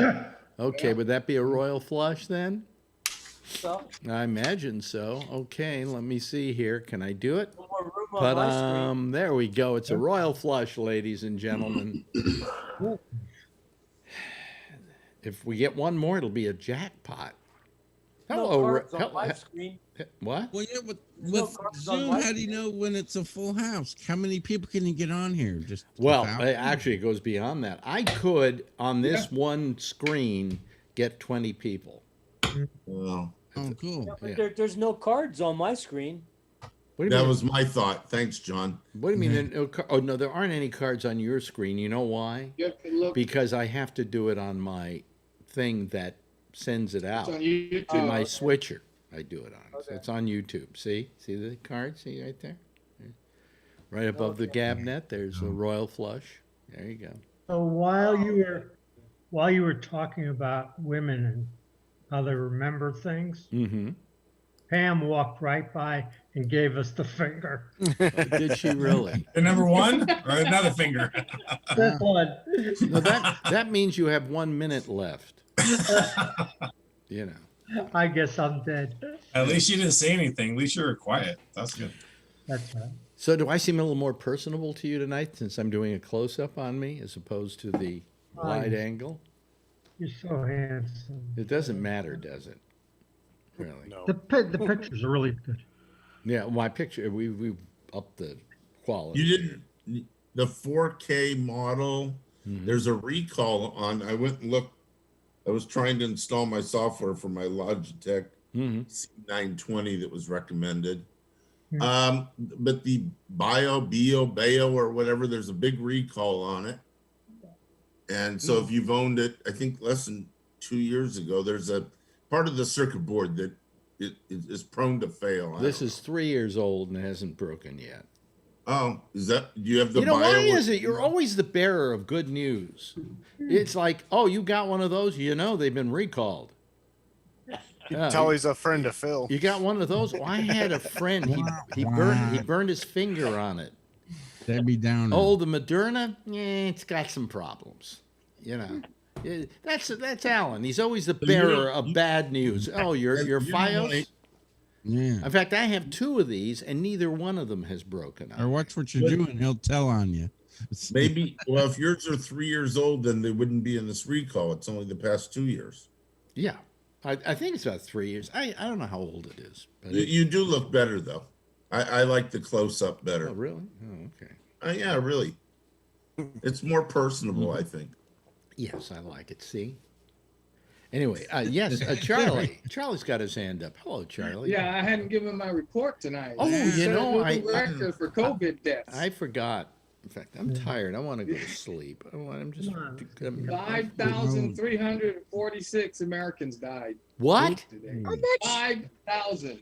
Okay, would that be a royal flush then? So I imagine so. Okay, let me see here. Can I do it? more room on my screen. There we go. It's a royal flush, ladies and gentlemen. If we get one more, it'll be a jackpot. Hello, cards on my screen. What? Well, yeah, with Zoom, how do you know when it's a full house? How many people can you get on here? Just actually, it goes beyond that. I could, on this one screen, get 20 people. Wow. Oh, cool. Yeah, but there's no cards on my screen. That was my thought. Thanks, John. What do you mean? Oh, no, there aren't any cards on your screen. You know why? You have to look. Because I have to do it on my thing that sends it out. It's on YouTube. To my switcher. I do it on. So it's on YouTube. See the card? See right there? Right above the Gabnet, there's a royal flush. There you go. So while you were talking about women and how they remember things, Pam walked right by and gave us the finger. Did she really? The number one or another finger? This one. No, that means you have 1 minute left. You know. I guess I'm dead. At least you didn't say anything. At least you were quiet. That's good. That's right. So do I seem a little more personable to you tonight since I'm doing a close-up on me as opposed to the wide angle? You're so handsome. It doesn't matter, does it? Really? No. The pictures are really good. Yeah, my picture, we upped the quality. You didn't, the 4K model, there's a recall on, I went and looked, I was trying to install my software for my Logitech C920 that was recommended. But the Bayo, or whatever, there's a big recall on it. And so if you've owned it, I think less than 2 years ago, there's a part of the circuit board that it is prone to fail. This is 3 years old and hasn't broken yet. Oh, is that, do you have the Why is it? You're always the bearer of good news. It's like, oh, you got one of those? You know, they've been recalled. You can tell he's a friend of Phil. You got one of those? Well, I had a friend. He burned his finger on it. Debbie Downer. Oh, the Moderna? Yeah, it's got some problems. You know, that's Alan. He's always the bearer of bad news. Oh, your FiOS? Yeah. In fact, I have 2 of these, and neither one of them has broken up. Or watch what you're doing. He'll tell on you. Maybe, well, if yours are 3 years old, then they wouldn't be in this recall. It's only the past 2 years. Yeah. I think it's about 3 years. I don't know how old it is. But you do look better, though. I like the close-up better. Oh, really? Oh, okay. Yeah, really. It's more personable, I think. Yes, I like it. See? Anyway, yes, Charlie. Charlie's got his hand up. Hello, Charlie. Yeah, I hadn't given my report tonight. Oh, you know, record for COVID deaths. I forgot. In fact, I'm tired. I want to go to sleep. I'm just 5,346 Americans died. What? Today. 5,000.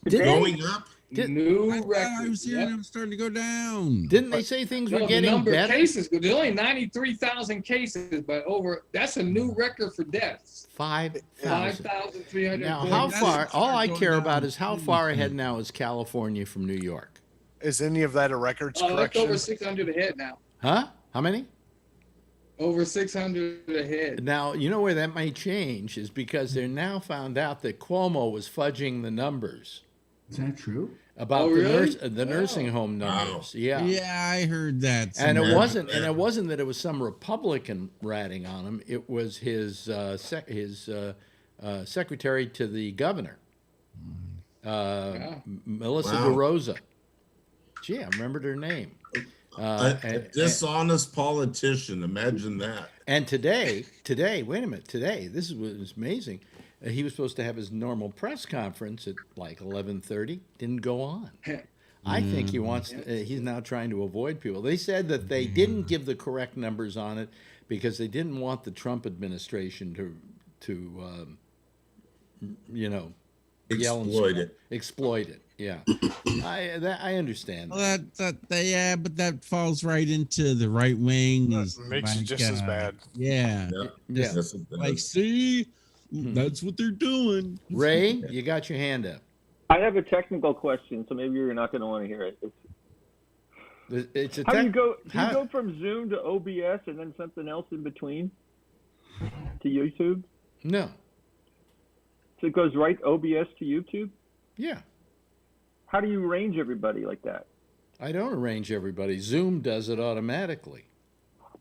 Going up? New record. I was hearing them starting to go down. Didn't they say things were The getting number better? of cases, there's only 93,000 cases, but that's a new record for deaths. 5,000. 5,300. Now, how far? All I care about is how far ahead now is California from New York. Is any of that a records It's correction? over 600 ahead now. Huh? How many? Over 600 ahead. Now, you know where that might change is because they're now found out that Cuomo was fudging the numbers. Is that true? About really? the nursing home numbers. Yeah. Yeah, I heard that. And it wasn't that it was some Republican ratting on him. It was his secretary to the governor, Melissa DeRosa. Gee, I remembered her name. A dishonest politician. Imagine that. And today, wait a minute. Today, this was amazing. He was supposed to have his normal press conference at like 11:30. Didn't go on. I think he wants. He's now trying to avoid people. They said that they didn't give the correct numbers on it because they didn't want the Trump administration to exploit it. Yeah, I understand. Well, but that falls right into the right wing. Makes it just as bad. Yeah. Like, see, that's what they're doing. Ray, you got your hand up. I have a technical question, so maybe you're not going to want to hear it. How do you go from Zoom to OBS and then something else in between to YouTube? No. So it goes right OBS to YouTube? Yeah. How do you range everybody like that? I don't arrange everybody. Zoom does it automatically.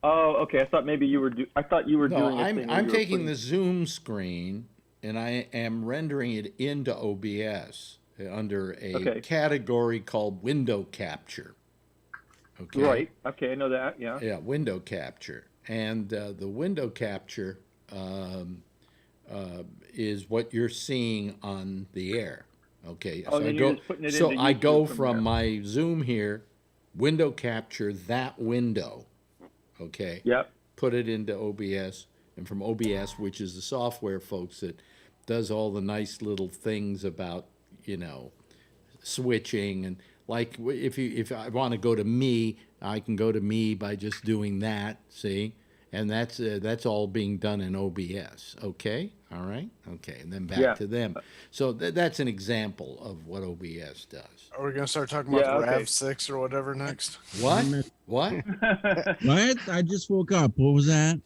Oh, okay. I thought maybe you were. I thought you were No, doing. I'm taking the Zoom screen and I am rendering it into OBS under a category called window capture. Okay. Right. Okay, I know that. Yeah. Yeah, window capture, and the window capture is what you're seeing on the air. Okay. Oh, So I go from from there. my Zoom here, window capture that window. Okay. Yep. Put it into OBS, and from OBS, which is the software, folks, that does all the nice little things about, switching, and like if I want to go to me, I can go to me by just doing that. See, and that's all being done in OBS. Okay. All right. Okay. And then back to them. So that's an example of what OBS does. Are we gonna start talking about the RAV6 or whatever next? What? What? What? I just woke up. What was that?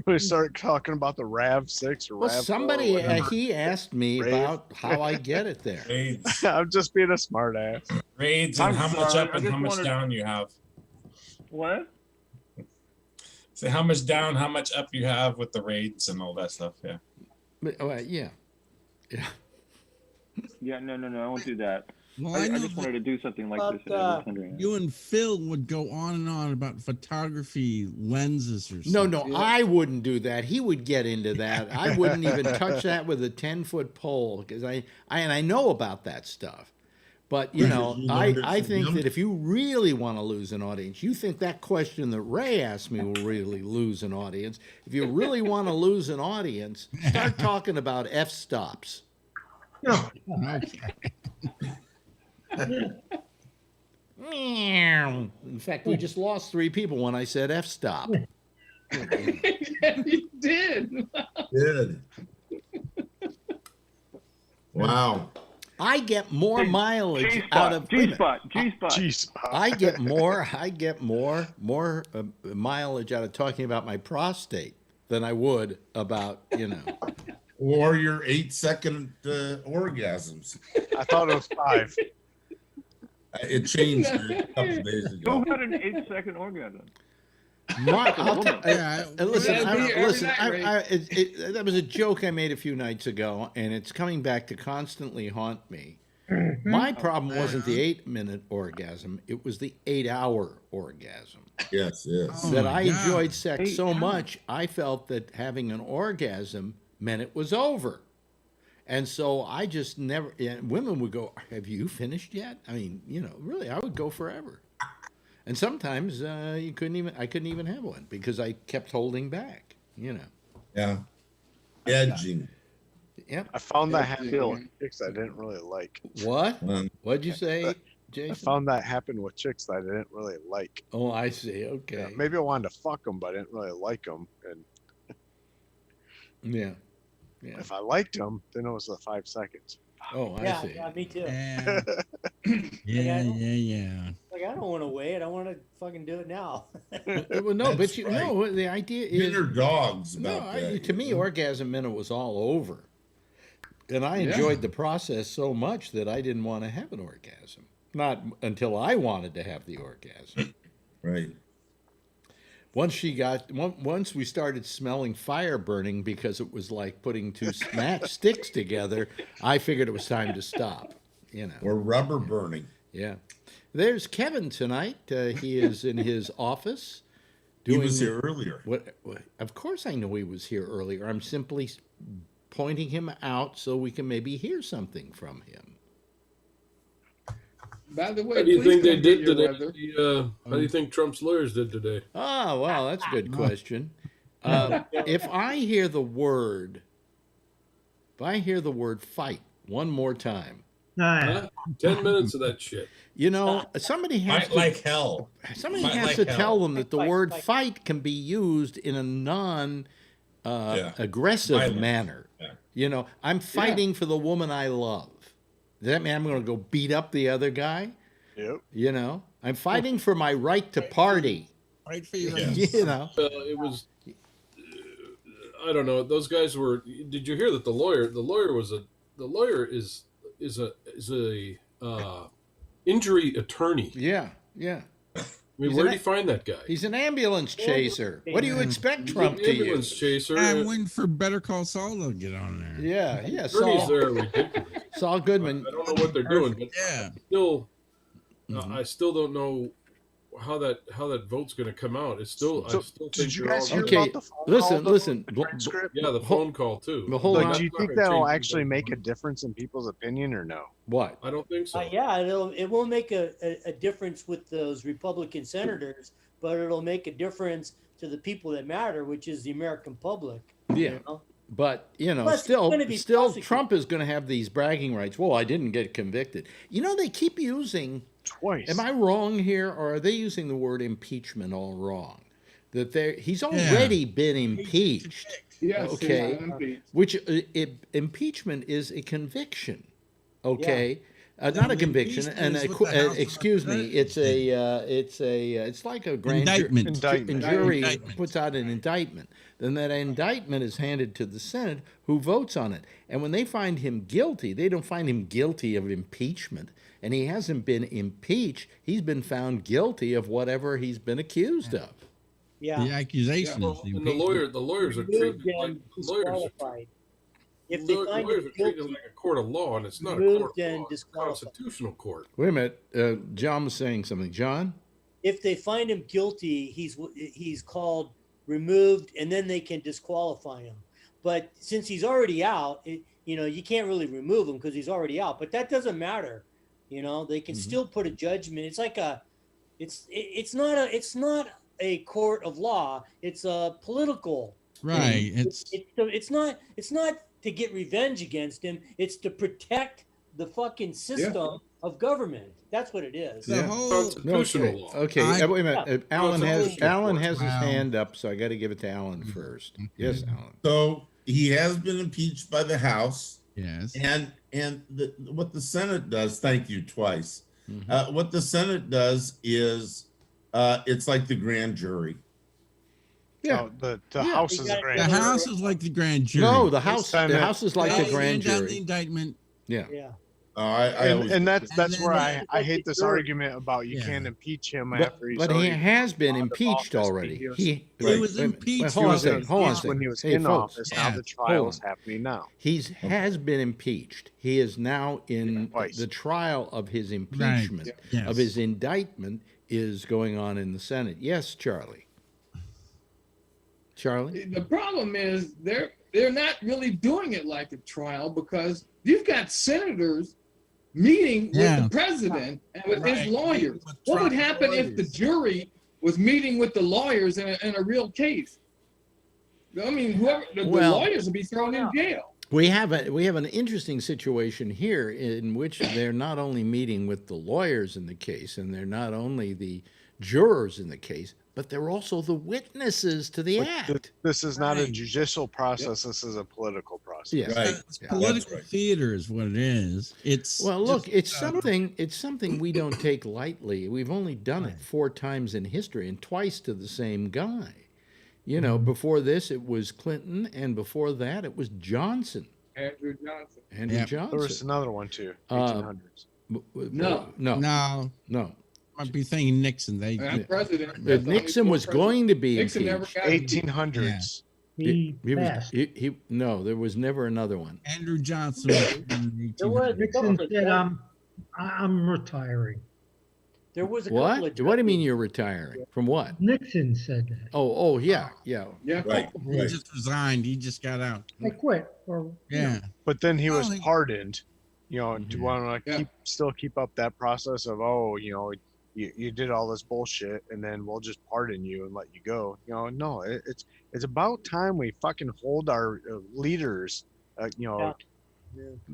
We start talking about the RAV6 or Well, RAV4 somebody or whatever. he asked me about how I get it there. Raids, I'm just being a smart ass. raids, and I'm how much sorry, up I and just how much wanted- down you have. What? Say how much down, how much up you have with the raids and all that stuff. Yeah. Yeah. Yeah. No. I won't do that. Well, I know just wanted to do something like this. And I was wondering. you and Phil would go on and on about photography lenses or something. No, I wouldn't do that. He would get into that. I wouldn't even touch that with a 10-foot pole because I know about that stuff. But I think that if you really want to lose an audience, you think that question that Ray asked me will really lose an audience. If you really want to lose an audience, start talking about f-stops. In fact, we just lost 3 people when I said f-stop. You did. Good. Wow. I get more mileage out of G-spot. I get more mileage out of talking about my prostate than I would about Or your 8-second orgasms. I thought it was 5. It changed a couple of days ago. Who had an 8-second orgasm? That was a joke I made a few nights ago, and it's coming back to constantly haunt me. My problem wasn't the 8-minute orgasm; it was the 8-hour orgasm. Yes. That I enjoyed sex so much, I felt that having an orgasm meant it was over. And so I just never. Women would go, "Have you finished yet?" I mean, really, I would go forever. And sometimes I couldn't even have one because I kept holding back. Yeah. Edging. Yep. I found that happened with chicks I didn't really like. What? What'd you say, Jason? I found that happened with chicks that I didn't really like. Oh, I see. Okay. Yeah, maybe I wanted to fuck them, but I didn't really like them. And yeah. If I liked them, then it was the 5 seconds. Oh, I see. Yeah, me too. Yeah. Like, I don't want to wait. I want to fucking do it now. Well, no, but the idea is Men are dogs no, about that. to me, orgasm meant it was all over, and I enjoyed the process so much that I didn't want to have an orgasm. Not until I wanted to have the orgasm. Right. Once we started smelling fire burning because it was like putting 2 matchsticks together, I figured it was time to stop. Or rubber burning. Yeah. There's Kevin tonight. He is in his office. He was here earlier. What? Of course I know he was here earlier. I'm simply pointing him out so we can maybe hear something from him. By the way, How do you please think they don't get did your today? weather. How do you think Trump's lawyers did today? Oh, well, that's a good question. If I hear the word fight one more time, 10 minutes of that shit. Somebody has Fight like hell. Somebody Fight has like to hell. tell them that the word fight can be used in a non-aggressive Violent. manner. Yeah. I'm fighting for the woman I love. Does that mean I'm going to go beat up the other guy? Yep. I'm fighting for my right to party. Fight for your It was. I don't know. Those guys were. Did you hear that the lawyer is a injury attorney? Yeah. Yeah. I mean, where did he find that guy? He's an ambulance chaser. What do you expect Trump He's an to ambulance use? chaser. I'm waiting for Better Call Saul to get on there. Yeah, yeah. Attorneys Saul, there are ridiculous. Saul Goodman. I don't know what they're doing, but still, I still don't know how that vote's going to come out. It's still. I still think you they're guys all hear gonna- about the phone call, listen. the transcript? Yeah, the phone call too. But hold Like, on. do you That's think not gonna that'll change actually anything. make a difference in people's opinion or no? What? I don't think so. Yeah, it will make a difference with those Republican senators, but it'll make a difference to the people that matter, which is the American public. Yeah. You know? But Plus, it's still, gonna be prosecuted. Trump is going to have these bragging rights. Well, I didn't get convicted. They keep using twice. Am I wrong here, or are they using the word impeachment all wrong? That he's already been impeached. Yes, Okay. he's impeached. Which impeachment is a conviction. Okay. Not a conviction, and excuse me, it's like a grand jury puts out an indictment. Then that indictment is handed to the Senate, who votes on it. And when they find him guilty, they don't find him guilty of impeachment, and he hasn't been impeached. He's been found guilty of whatever he's been accused of. Yeah, the accusation is And the lawyers are treated like disqualified. If they find lawyers him are treated guilty, like a court of law, and it's not a removed court of and law, it's a disqualified. constitutional court. Wait a minute. John was saying something. John? if they find him guilty, he's called removed, and then they can disqualify him. But since he's already out, you can't really remove him because he's already out. But that doesn't matter. They can still put a judgment. It's like it's not a court of law. It's a political. Right. It's not to get revenge against him. It's to protect the fucking system of government. That's what it is. The whole Okay. Wait a minute. Alan has his hand up, so I got to give it to Alan first. Yes, Alan. So he has been impeached by the House. Yes. And what the Senate does, thank you twice. What the Senate does is it's like the grand jury. Yeah, the House is the grand jury. The House is like the grand jury. No, the House is like the grand jury. The indictment. Yeah. And that's where I hate this argument about you can't impeach him after he's. But he has been impeached already. He was impeached. Hold on a second. When he was in office. Now the trial is happening now. He has been impeached. He is now in the trial of his impeachment. Right. Yes. Of his indictment is going on in the Senate. Yes, Charlie. The problem is they're not really doing it like a trial because you've got senators meeting with the president and with his lawyers. What would happen if the jury was meeting with the lawyers in a real case? I mean, the lawyers would be thrown in jail. We have an interesting situation here in which they're not only meeting with the lawyers in the case, and they're not only the jurors in the case, but they're also the witnesses to the act. This is not a judicial process. This is a political process. Yes. It's political theater is what it is. It's something we don't take lightly. We've only done it 4 times in history, and twice to the same guy. Before this it was Clinton, and before that it was Johnson. Andrew Johnson. Johnson. There was another one too. 1800s. No. I'd be thinking Nixon. President. Nixon was going to be Nixon impeached. 1800s. No, there was never another one. Andrew Johnson. Nixon said, "I'm retiring." There was a what? What do you mean you're retiring? From what? Nixon said that. Oh, yeah. Right. He just resigned. He just got out. I quit. But then he was pardoned. Do you want to still keep up that process of you did all this bullshit and then we'll just pardon you and let you go? No, it's about time we fucking hold our leaders,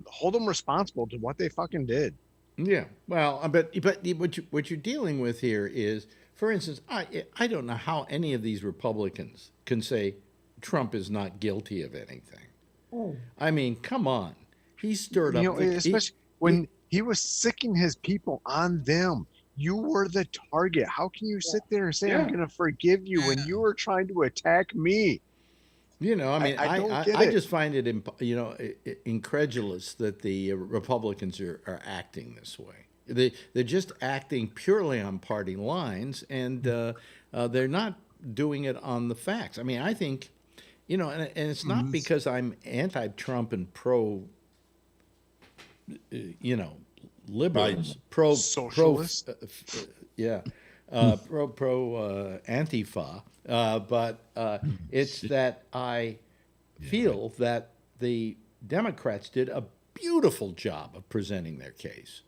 hold them responsible to what they fucking did. Yeah, well, but what you're dealing with here is, for instance, I don't know how any of these Republicans can say Trump is not guilty of anything. I mean, come on, he stirred up, especially when he was sicking his people on them. You were the target. How can you sit there and say I'm going to forgive you when you were trying to attack me? I just find it, incredulous that the Republicans are acting this way. They're just acting purely on party lines, and they're not doing it on the facts. I mean, I think, and it's not because I'm anti-Trump and pro, liberals, pro socialist, pro Antifa, but it's that I feel that the Democrats did a beautiful job of presenting their case.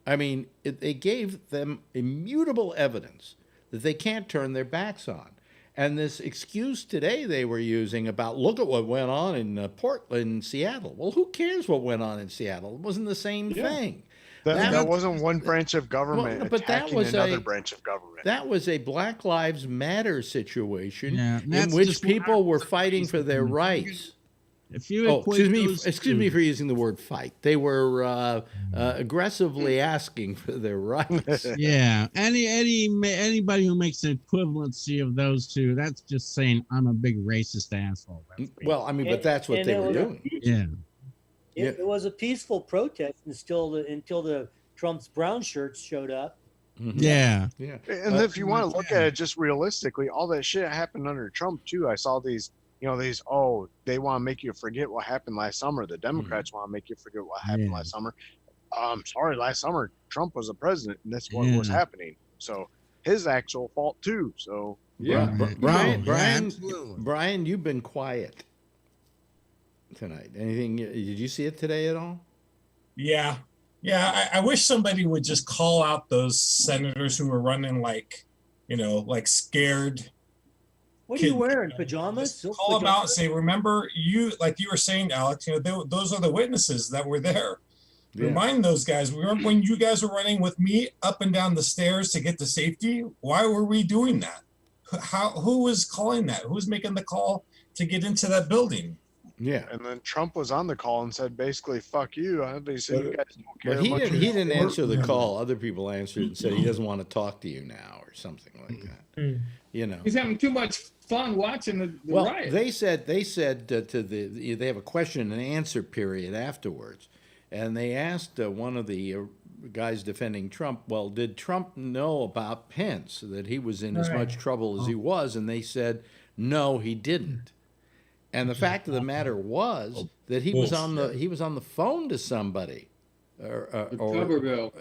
I mean, they gave them immutable evidence that they can't turn their backs on. And this excuse today they were using about, look at what went on in Portland, Seattle. Well, who cares what went on in Seattle? It wasn't the same thing. That wasn't one branch of government attacking another branch of government. That was a Black Lives Matter situation in that's which just people were fighting for their rights. If you excuse me for using the word fight. They were aggressively asking for their rights. Yeah, anybody who makes an equivalency of those two, that's just saying I'm a big racist asshole. Well, I mean, but that's what they were doing. Yeah. It was a peaceful protest until the Trump's brown shirts showed up. Mm-hmm. Yeah. And if you want to look at it just realistically, all that shit happened under Trump too. I saw these, they want to make you forget what happened last summer. The Democrats want to make you forget what happened last summer. Sorry, last summer Trump was the president, and that's what was happening. So his actual fault too. So Brian, you've been quiet tonight. Anything? Did you see it today at all? Yeah. I wish somebody would just call out those senators who were running like scared. What are you wearing? Pajamas? Just call them out and say, remember, like you were saying, Alex, those are the witnesses that were there. Yeah. Remind those guys, remember when you guys were running with me up and down the stairs to get to safety? Why were we doing that? Who was calling that? Who was making the call to get into that building? Yeah. And then Trump was on the call and said, basically, fuck you. They said, you guys don't care. But he didn't answer the call. Other people answered and said he doesn't want to talk to you now or something like that. He's having too much fun watching the riot. They said they have a question and answer period afterwards. And they asked one of the guys defending Trump, well, did Trump know about Pence, that he was in as much trouble as he was? And they said, no, he didn't. And the fact of the matter was that he was on the phone to somebody. Tuberville.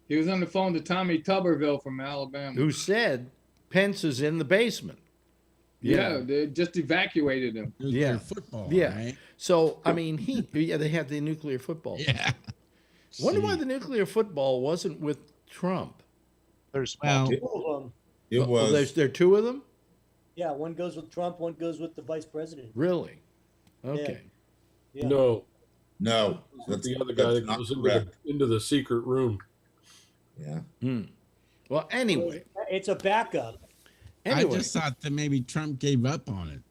He was on the phone to Tommy Tuberville from Alabama, who said Pence is in the basement. Yeah, they just evacuated him. Nuclear football. Yeah. Right? So I mean, they had the nuclear football. Yeah. Wonder why the nuclear football wasn't with Trump. There's two of them. It was. There are two of them. Yeah, one goes with Trump, one goes with the vice president. Really? Okay. Yeah. No, that's the other guy that goes into the secret room. Yeah. Well, anyway, it's a backup. I just thought that maybe Trump gave up on it.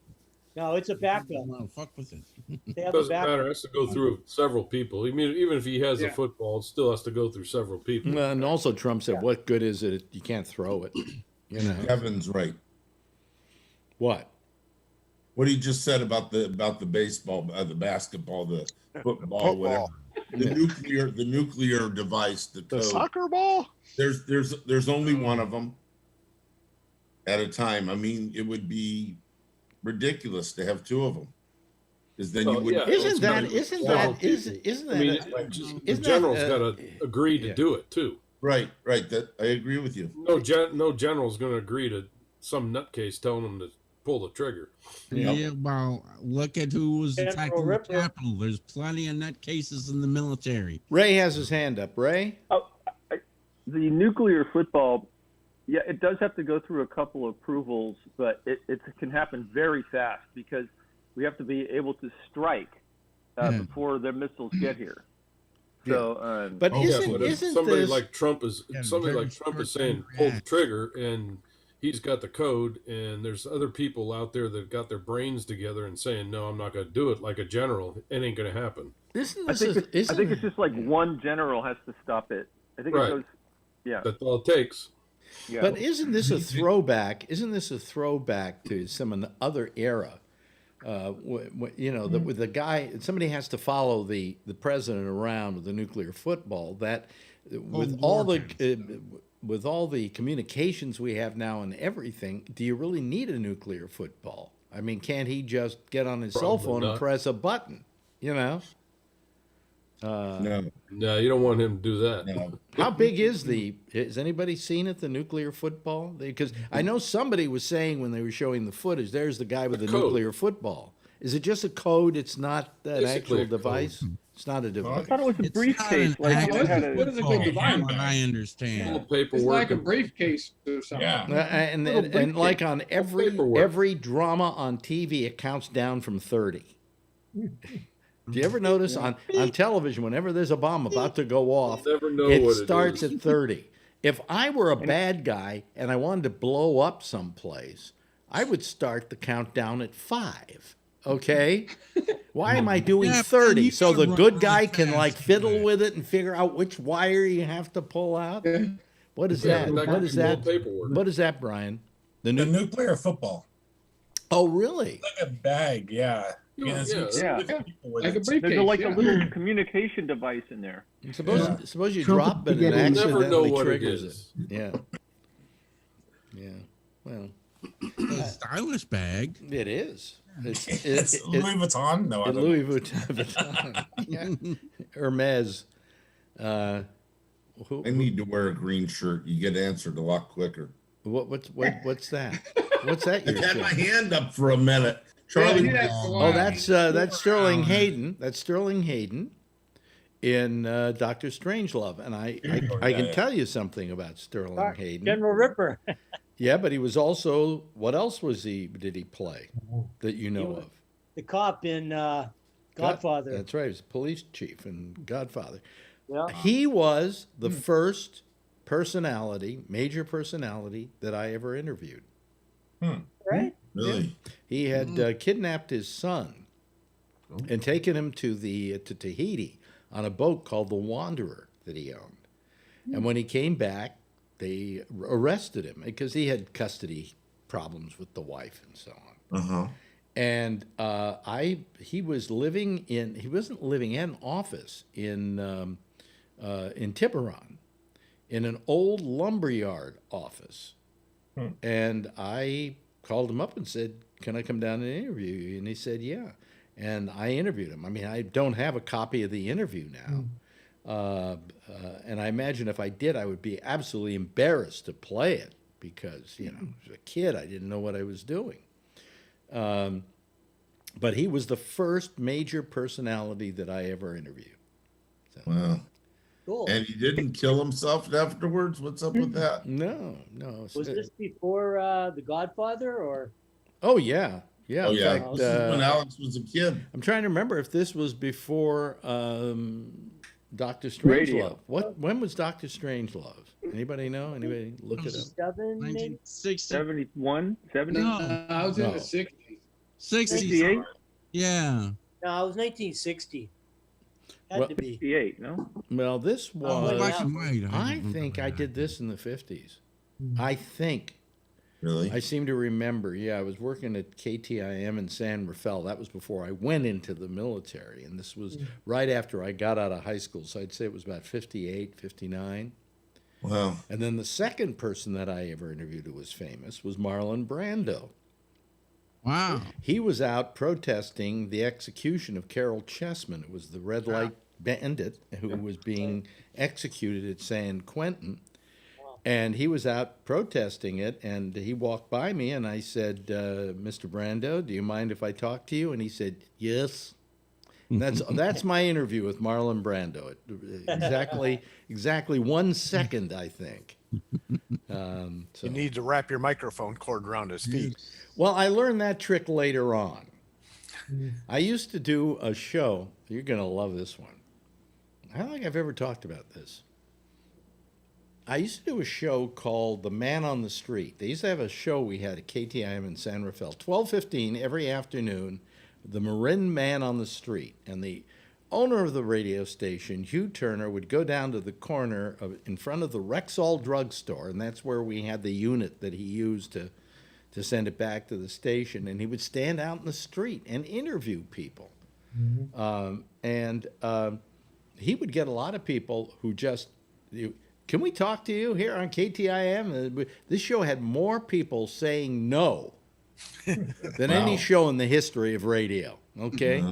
No, it's a backup. No, fuck with it. It doesn't matter. It has to go through several people. I mean, even if he has a football, it still has to go through several people. And also Trump said, what good is it? You can't throw it. Kevin's right. What? What he just said about the baseball, the basketball, the football, whatever. The nuclear device, the soccer ball. There's only one of them at a time. I mean, it would be ridiculous to have two of them, because then you would. Yeah, isn't that? I mean, the general's got to agree to do it too. Right. That I agree with you. No general's going to agree to some nutcase telling him to pull the trigger. Yeah, well, look at who was attacking the Capitol. There's plenty of nutcases in the military. Ray has his hand up. Ray? The nuclear football, yeah, it does have to go through a couple of approvals, but it can happen very fast because we have to be able to strike before the missiles get here. So, but isn't somebody this... like Trump is saying pull the trigger, and he's got the code, and there's other people out there that got their brains together and saying, no, I'm not going to do it like a general. It ain't going to happen. I think it's just like one general has to stop it. I think it goes, that's all it takes. Yeah. But isn't this a throwback? Isn't this a throwback to some other era with the guy, somebody has to follow the president around with the nuclear football. That with all the communications we have now and everything, do you really need a nuclear football? I mean, can't he just get on his cell phone and press a button? No. No, you don't want him to do that. No. How big is has anybody seen it, the nuclear football? Because I know somebody was saying when they were showing the footage, there's the guy with the nuclear football. Is it just a code? It's not an actual device? It's not a device. I thought it was a briefcase. What is a good device? What I understand. It's like a briefcase or something. Yeah. And like on every drama on TV, it counts down from 30. Do you ever notice on television, whenever there's a bomb about to go off, it starts at 30? If I were a bad guy and I wanted to blow up someplace, I would start the countdown at 5. Okay? Why am I doing 30? So the good guy can like fiddle with it and figure out which wire you have to pull out? What is that? What is that? What is that, Brian? The nuclear football. Oh, really? Like a bag, yeah. Yeah. Like a briefcase. There's a little communication device in there. Suppose you drop it and accidentally triggers it. Yeah. Yeah. Well, a stylish bag. It is. It's Louis Vuitton. No, Louis Vuitton. Yeah. Hermes. I need to wear a green shirt. You get answered a lot quicker. What's that? What's that? I had my hand up for a minute. Charlie. Oh, that's Sterling Hayden. That's Sterling Hayden in Dr. Strangelove, and I can tell you something about Sterling Hayden. General Ripper. Yeah, but he was also, what else did he play that you know of? The cop in Godfather. That's right. He was police chief in Godfather. Yeah. He was the first major personality that I ever interviewed. Right? Really? He had kidnapped his son and taken him to Tahiti on a boat called the Wanderer that he owned. And when he came back, they arrested him because he had custody problems with the wife and so on. Uh-huh. And he wasn't living in an office in Tiburon, in an old lumberyard office. And I called him up and said, "Can I come down and interview you?" And he said, "Yeah." And I interviewed him. I mean, I don't have a copy of the interview now. And I imagine if I did, I would be absolutely embarrassed to play it because, as a kid, I didn't know what I was doing. But he was the first major personality that I ever interviewed. So. Wow. Cool. And he didn't kill himself afterwards? What's up with that? No. Was this before The Godfather or? Oh, yeah. Yeah. Oh, yeah. Fact, this is when Alex was a kid. I'm trying to remember if this was before Dr. Strangelove. When was Dr. Strangelove? Anybody know? Anybody look it up? 71? 70? No, I was in the 60s. 68? Yeah. No, it was 1960. Had to be. 68, no? Well, this was. Black and white. I think I did this in the 50s. I think. Really? I seem to remember. Yeah, I was working at KTIM in San Rafael. That was before I went into the military. And this was right after I got out of high school. So I'd say it was about 58, 59. Wow. And then the second person that I ever interviewed who was famous was Marlon Brando. Wow. He was out protesting the execution of Carol Chessman. It was the red light bandit who was being executed at San Quentin. And he was out protesting it, and he walked by me, and I said, "Mr. Brando, do you mind if I talk to you?" And he said, "Yes." And that's my interview with Marlon Brando. Exactly 1 second, I think. So. You need to wrap your microphone cord around his feet. Well, I learned that trick later on. I used to do a show. You're going to love this one. I don't think I've ever talked about this. I used to do a show called The Man on the Street. They used to have a show we had at KTIM in San Rafael, 12:15 every afternoon, The Marin Man on the Street. And the owner of the radio station, Hugh Turner, would go down to the corner in front of the Rexall drugstore, and that's where we had the unit that he used to to send it back to the station, and he would stand out in the street and interview people. He would get a lot of people who just, can we talk to you here on KTIM? This show had more people saying no than any show in the history of radio, okay?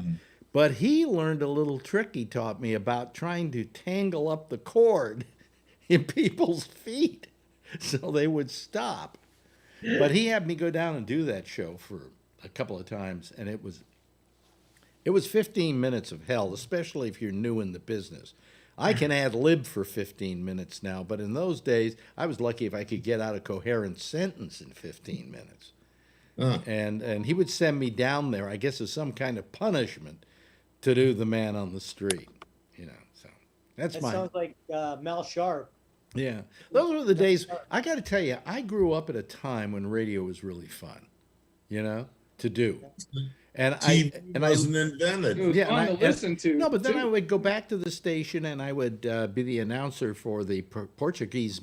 But he learned a little trick he taught me about trying to tangle up the cord in people's feet so they would stop. But he had me go down and do that show for a couple of times, and it was 15 minutes of hell, especially if you're new in the business. I can ad lib for 15 minutes now, but in those days, I was lucky if I could get out a coherent sentence in 15 minutes. And he would send me down there, I guess, as some kind of punishment to do the man on the street, you know. So that sounds like Mal Sharp. Yeah, those were the days. I got to tell you, I grew up at a time when radio was really fun, you know, to do. And I wasn't invented. It was fun to listen to. No, but then I would go back to the station and I would be the announcer for the Portuguese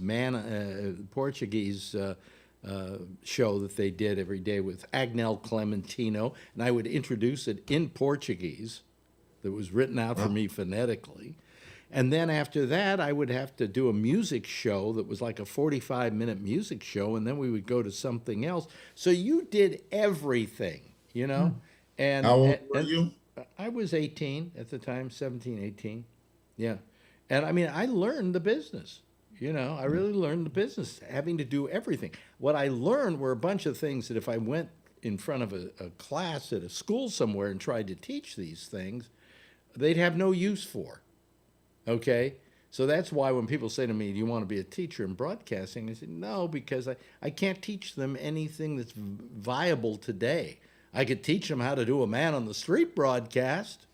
show that they did every day with Agnel Clementino, and I would introduce it in Portuguese that was written out for me phonetically. And then after that, I would have to do a music show that was like a 45-minute music show, and then we would go to something else. So you did everything, you know? And how old were you? I was 18 at the time, 17, 18. Yeah. And I mean, I learned the business. You know, I really learned the business, having to do everything. What I learned were a bunch of things that if I went in front of a class at a school somewhere and tried to teach these things, they'd have no use for. Okay? So that's why when people say to me, do you want to be a teacher in broadcasting? I said, no, because I can't teach them anything that's viable today. I could teach them how to do a man on the street broadcast.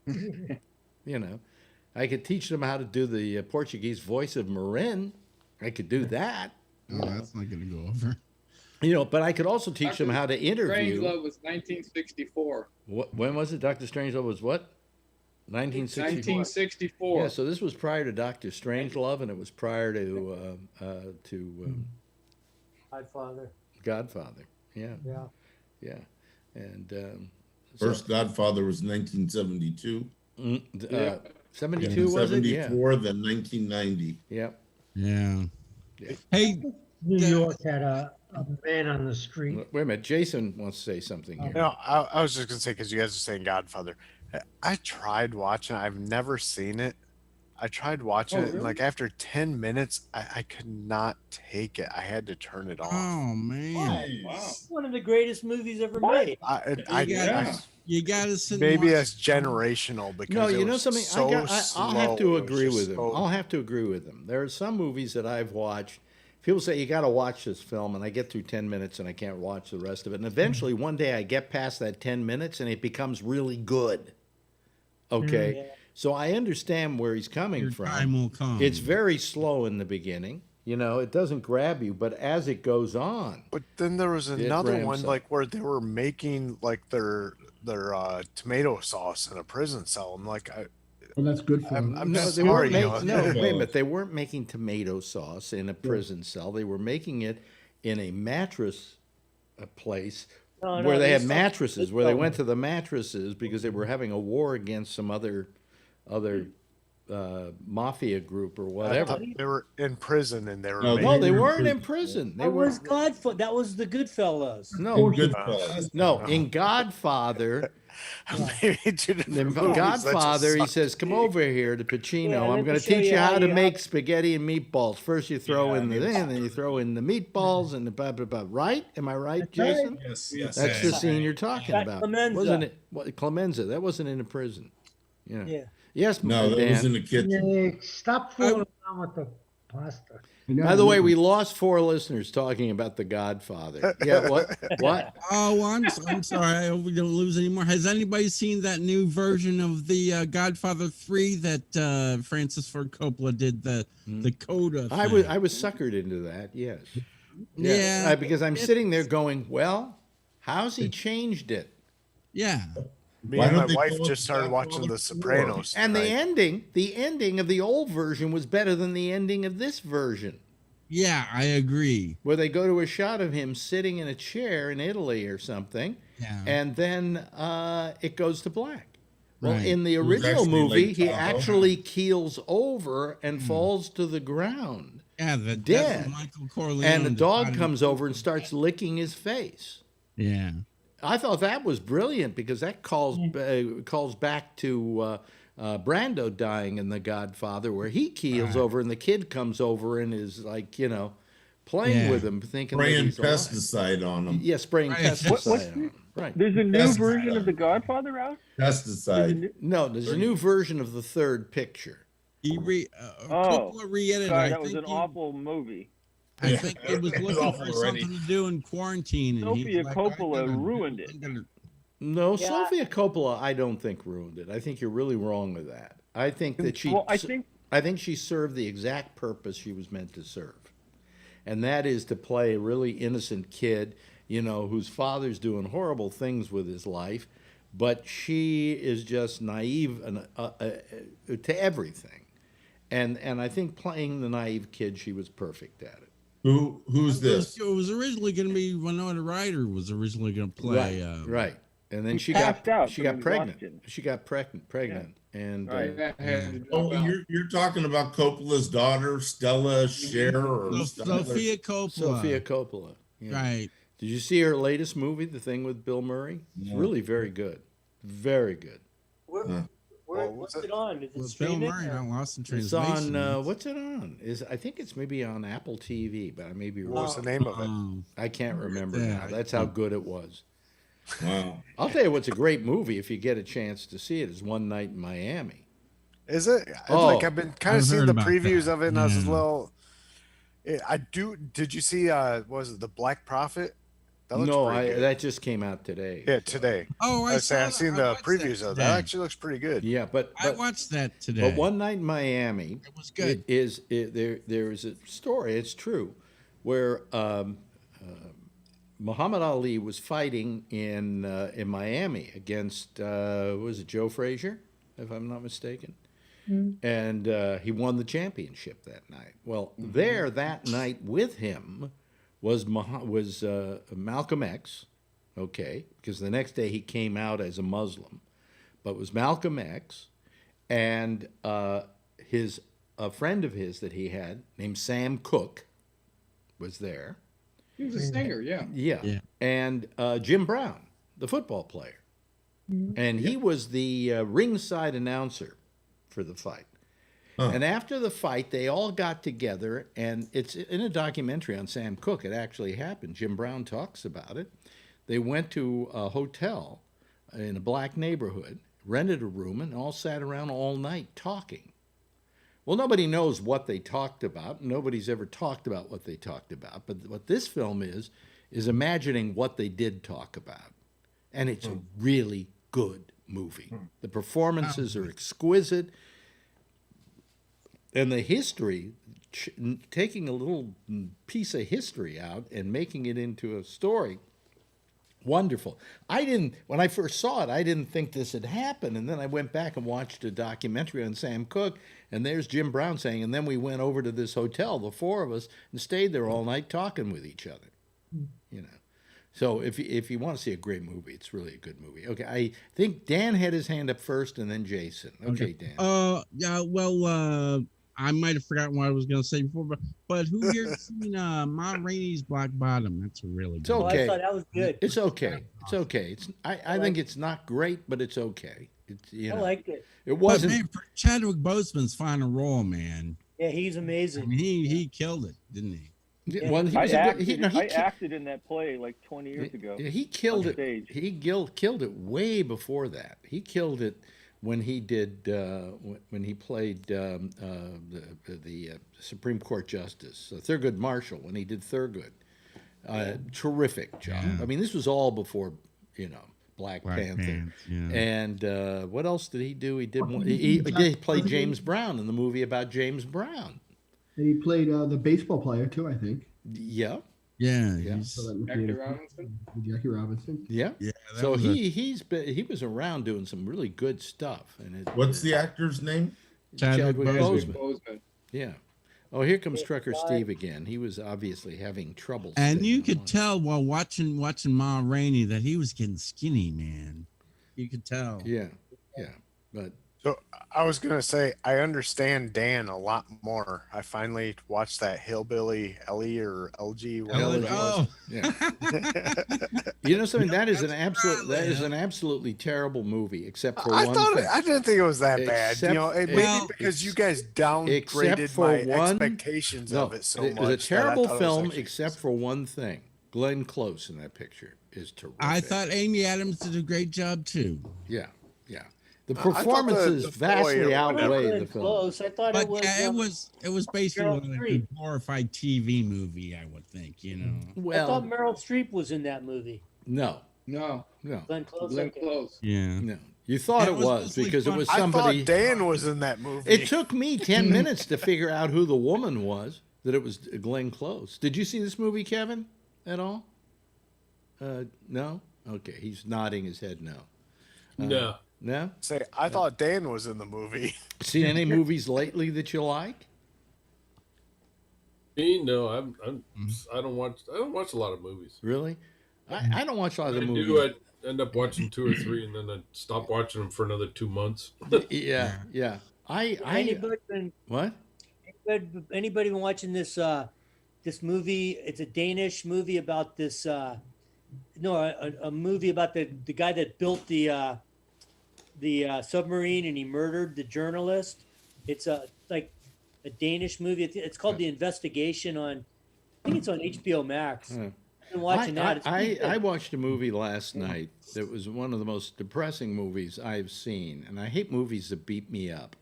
You know, I could teach them how to do the Portuguese voice of Marin. I could do that. Oh, that's not going to go over. You know, but I could also teach them how to interview. Strangelove was 1964. When was it? Dr. Strangelove was what? 1964. 1964. Yeah, so this was prior to Dr. Strangelove, and it was prior to Godfather. Yeah. Yeah. Yeah. And first Godfather was 1972. 72 was it? Yeah. 74, then 1990. Yep. Yeah. Yeah. Hey, New York had a man on the street. Wait a minute. Jason wants to say something here. No, I was just going to say, because you guys are saying Godfather. I tried watching it. I've never seen it. I tried watching it, and like after 10 minutes, I could not take it. I had to turn it off. Oh, man. Wow. One of the greatest movies ever made. You got to sit. Maybe that's generational because no, you know was something. So I'll have to agree with him. So... I'll have to agree with him. There are some movies that I've watched. People say you got to watch this film, and I get through 10 minutes and I can't watch the rest of it. And eventually, one day, I get past that 10 minutes and it becomes really good. Okay, Yeah. So I understand where he's coming from. Time will come. It's very slow in the beginning. You know, it doesn't grab you, but as it goes on. But then there was another one like where they were making like their tomato sauce in a prison cell. I'm like, well, that's good for them. I'm No, just they sorry. weren't no, wait a minute. They weren't making tomato sauce in a prison cell. They were making it in a mattress place where they had mattresses, where they went to the mattresses because they were having a war against some other mafia group or whatever. They were in prison and they were. No, they weren't in prison. That was Godfather. That was the Goodfellas. No, no. In Godfather, in Godfather, he says, "Come over here to Pacino. Yeah, I'm going to teach you how to make spaghetti and meatballs. First, you throw in the thing, then you throw in the meatballs and the blah blah blah." Right? Am I right, Jason? Yes. That's the scene you're talking about, Clemenza. wasn't it? What, Clemenza? That wasn't in a prison. Yeah. Yes, No, that Dan. was in the kitchen. Yeah, stop fooling around with the pasta. By the way, we lost 4 listeners talking about The Godfather. Yeah, what? What? Oh, I'm sorry. I hope we don't lose any more. Has anybody seen that new version of the Godfather 3 that Francis Ford Coppola did, the Coda thing? I was suckered into that, yes. Yeah. Because I'm sitting there going, well, how's he changed it? Yeah. Me and my wife just started watching The Sopranos. And the ending of the old version was better than the ending of this version. Yeah, I agree. Where they go to a shot of him sitting in a chair in Italy or something, and then it goes to black. Well, Right. in the It was original actually movie, Lake he Tahoe. actually keels over and falls to the ground, Yeah, that's dead. Michael Corleone. And the dog decided- comes over and starts licking his face. Yeah. I thought that was brilliant because that calls back to Brando dying in The Godfather, where he keels over and the kid comes over and is like, playing with him, thinking that Spraying he's alive. pesticide on them. Yeah, spraying pesticide on him. Right. There's a new version of The Godfather out? Pesticide. No, there's a new version of the third picture. Coppola re-edited. sorry, I that was think an awful movie. I think he was looking awful for already. something to do in quarantine. And Sophia he's like, Coppola ruined it. No, Sofia Coppola, I don't think ruined it. I think you're really wrong with that. I think that she. Well, I think she served the exact purpose she was meant to serve, and that is to play a really innocent kid, whose father's doing horrible things with his life, but she is just naive to everything, and I think playing the naive kid, she was perfect at it. Who's this? It was originally going to be Winona Ryder was originally going to play. Right. And then she passed got out she from got pregnant. exhaustion. She got pregnant, and You're talking about Coppola's daughter, Stella Cher, or Sophia Coppola. Sophia Coppola. Yeah. Right. Did you see her latest movie, The Thing with Bill Murray? It's really very good. Very good. What's it on? Is it Bill streaming? Murray got lost in It's translation. on what's it on? I think it's maybe on Apple TV, but I may be wrong. What's the name of it? I can't remember Yeah. now. That's how good it was. Wow. I'll tell you what's a great movie if you get a chance to see it is One Night in Miami. Is it? Oh, Like I've been kind I've of seeing heard the about previews that. of it, and I was a Yeah. little. Did you see? What was it The Black Prophet? That looks No, pretty good. that just came out today. Yeah, today. Oh, I've seen the watched previews that of that. today. Actually looks pretty good. Yeah, but I watched that today. But One Night in Miami, It was good. There is a story. It's true, where Muhammad Ali was fighting in Miami against was it Joe Frazier, if I'm not mistaken, and he won the championship that night. Well, there that night with him was Malcolm X, okay, because the next day he came out as a Muslim, but it was Malcolm X and a friend of his that he had named Sam Cooke was there. He was a singer, Yeah. And Jim Brown, the football player. And he was the ringside announcer for the fight. And after the fight, they all got together, and it's in a documentary on Sam Cooke. It actually happened. Jim Brown talks about it. They went to a hotel in a black neighborhood, rented a room, and all sat around all night talking. Well, nobody knows what they talked about. Nobody's ever talked about what they talked about. But what this film is imagining what they did talk about. And it's a really good movie. The performances are exquisite. And the history, taking a little piece of history out and making it into a story, wonderful. When I first saw it, I didn't think this had happened. And then I went back and watched a documentary on Sam Cooke, and there's Jim Brown saying, and then we went over to this hotel, the four of us, and stayed there all night talking with each other. So if you want to see a great movie, it's really a good movie. Okay, I think Dan had his hand up first, and then Jason. Okay, Dan. Yeah, well, I might have forgotten what I was going to say before, but who here's seen Ma Rainey's Black Bottom? That's a really It's good okay. I thought that was good. It's okay. It's okay. I think it's not great, but it's okay. I liked it. It wasn't. But man, for Chadwick Boseman's final role, man. Yeah, he's amazing. I mean, he killed it, didn't he? Yeah. Well, I acted in that play like 20 years ago. He killed on it. stage. He killed it way before that. He killed it when he did when he played the Supreme Court Justice Thurgood Marshall, when he did Thurgood. Terrific job. I mean, this was all before Black Panther. Yeah. And what else did he do? He did he did play James Brown in the movie about James Brown. And he played the baseball player too, I think. Yeah. Yeah. Jackie Robinson. Jackie Robinson. Yeah. Yeah. So he was around doing some really good stuff. And What's the actor's name? Chadwick Boseman. Boseman. Yeah. Oh, here comes Trucker Steve again. He was obviously having trouble. And you could tell while watching Ma Rainey that he was getting skinny, man. You could tell. Yeah, but so I was gonna say I understand Dan a lot more. I finally watched that Hillbilly Ellie or LG. Whatever it was. Yeah. You know something? That is an absolutely terrible movie, except for one thing. I didn't think it was that bad. Maybe because you guys downgraded my expectations of it so much. It was a terrible film, except for one thing. Glenn Close in that picture is terrific. I thought Amy Adams did a great job too. Yeah. The performances vastly outweigh the film. Close. I thought it was basically a glorified TV movie, I would think. Well, I thought Meryl Streep was in that movie. No. Glenn Close. Glenn Close. Yeah. No. You thought it was because it was somebody. I thought Dan was in that movie. It took me 10 minutes to figure out who the woman was. That it was Glenn Close. Did you see this movie, Kevin? At all? No. Okay, he's nodding his head no. No. No? Say, I thought Dan was in the movie. Seen any movies lately that you like? Me? No, I don't watch a lot of movies. Really? I don't watch a lot of the movies. I end up watching 2 or 3, and then I stop watching them for another 2 months. Yeah. What? Anybody been watching this this movie? It's a Danish movie about this. A movie about the guy that built the submarine and he murdered the journalist. It's like a Danish movie. It's called The Investigation I think it's on HBO Max. I've been watching that. I watched a movie last night that was one of the most depressing movies I've seen, and I hate movies that beat me up.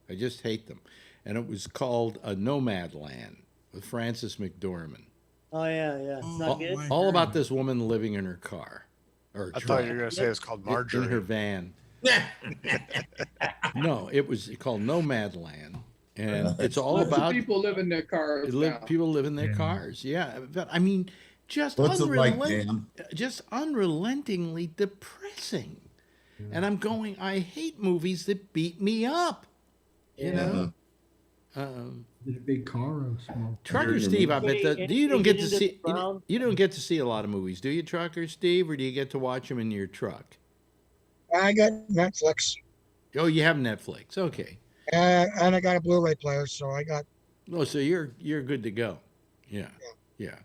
I just hate them. And it was called Nomadland with Frances McDormand. Oh yeah. It's not good. All about this woman living in her car. I thought you were going to say it's called Marjorie. In her van. No, it was called Nomadland, and it's all about people live in their cars. People live in their cars. Yeah, but I mean, just unrelentingly depressing. And I'm going. I hate movies that beat me up. You know. Is it a big car or small? Trucker Steve, I bet that you don't get to see. You don't get to see a lot of movies, do you, Trucker Steve, or do you get to watch them in your truck? I got Netflix. Oh, you have Netflix. Okay. And I got a Blu-ray player, so I got. Oh, so you're good to go. Yeah.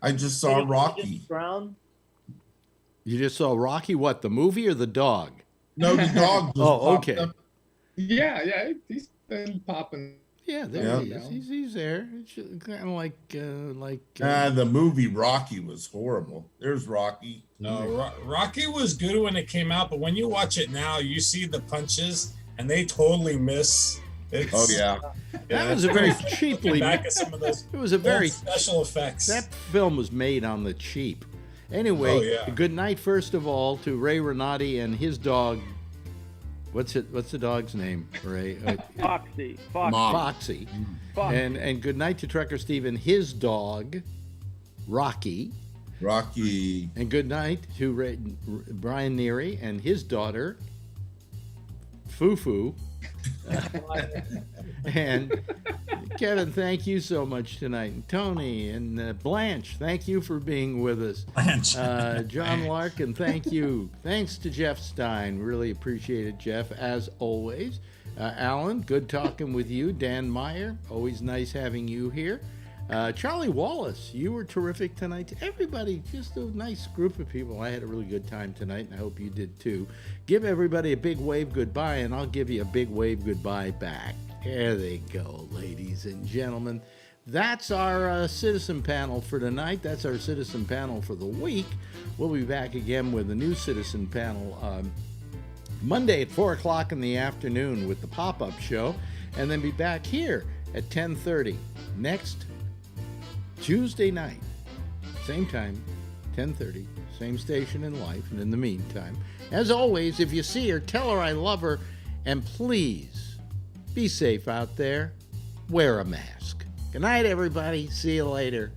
I just saw Rocky. You just saw Rocky? What, the movie or the dog? No, the dog. Oh, okay. Up. Yeah, he's been popping. Yeah, there he is. He's there. It's kind of like. The movie Rocky was horrible. There's Rocky. No, Rocky was good when it came out, but when you watch it now, you see the punches, and they totally miss. That was a very cheaply. It was a very special effects. That film was made on the cheap. Anyway, good night first of all to Ray Renati and his dog. What's the dog's name, Ray? Foxy. Foxy. And good night to Trucker Steve and his dog, Rocky. And good night to Brian Neary and his daughter, Fufu. And Kevin, thank you so much tonight. And Tony and Blanche, thank you for being with us. Blanche. John Larkin, thank you. Thanks to Jeff Stein. Really appreciate it, Jeff, as always. Alan, good talking with you. Dan Meyer, always nice having you here. Charlie Wallace, you were terrific tonight. Everybody, just a nice group of people. I had a really good time tonight, and I hope you did too. Give everybody a big wave goodbye, and I'll give you a big wave goodbye back. There they go, ladies and gentlemen. That's our citizen panel for tonight. That's our citizen panel for the week. We'll be back again with a new citizen panel Monday at 4 o'clock in the afternoon with the pop-up show, and then be back here at 10:30 next Tuesday night, same time, 10:30, same station in life. And in the meantime, as always, if you see her, tell her I love her, and please be safe out there. Wear a mask. Good night, everybody. See you later.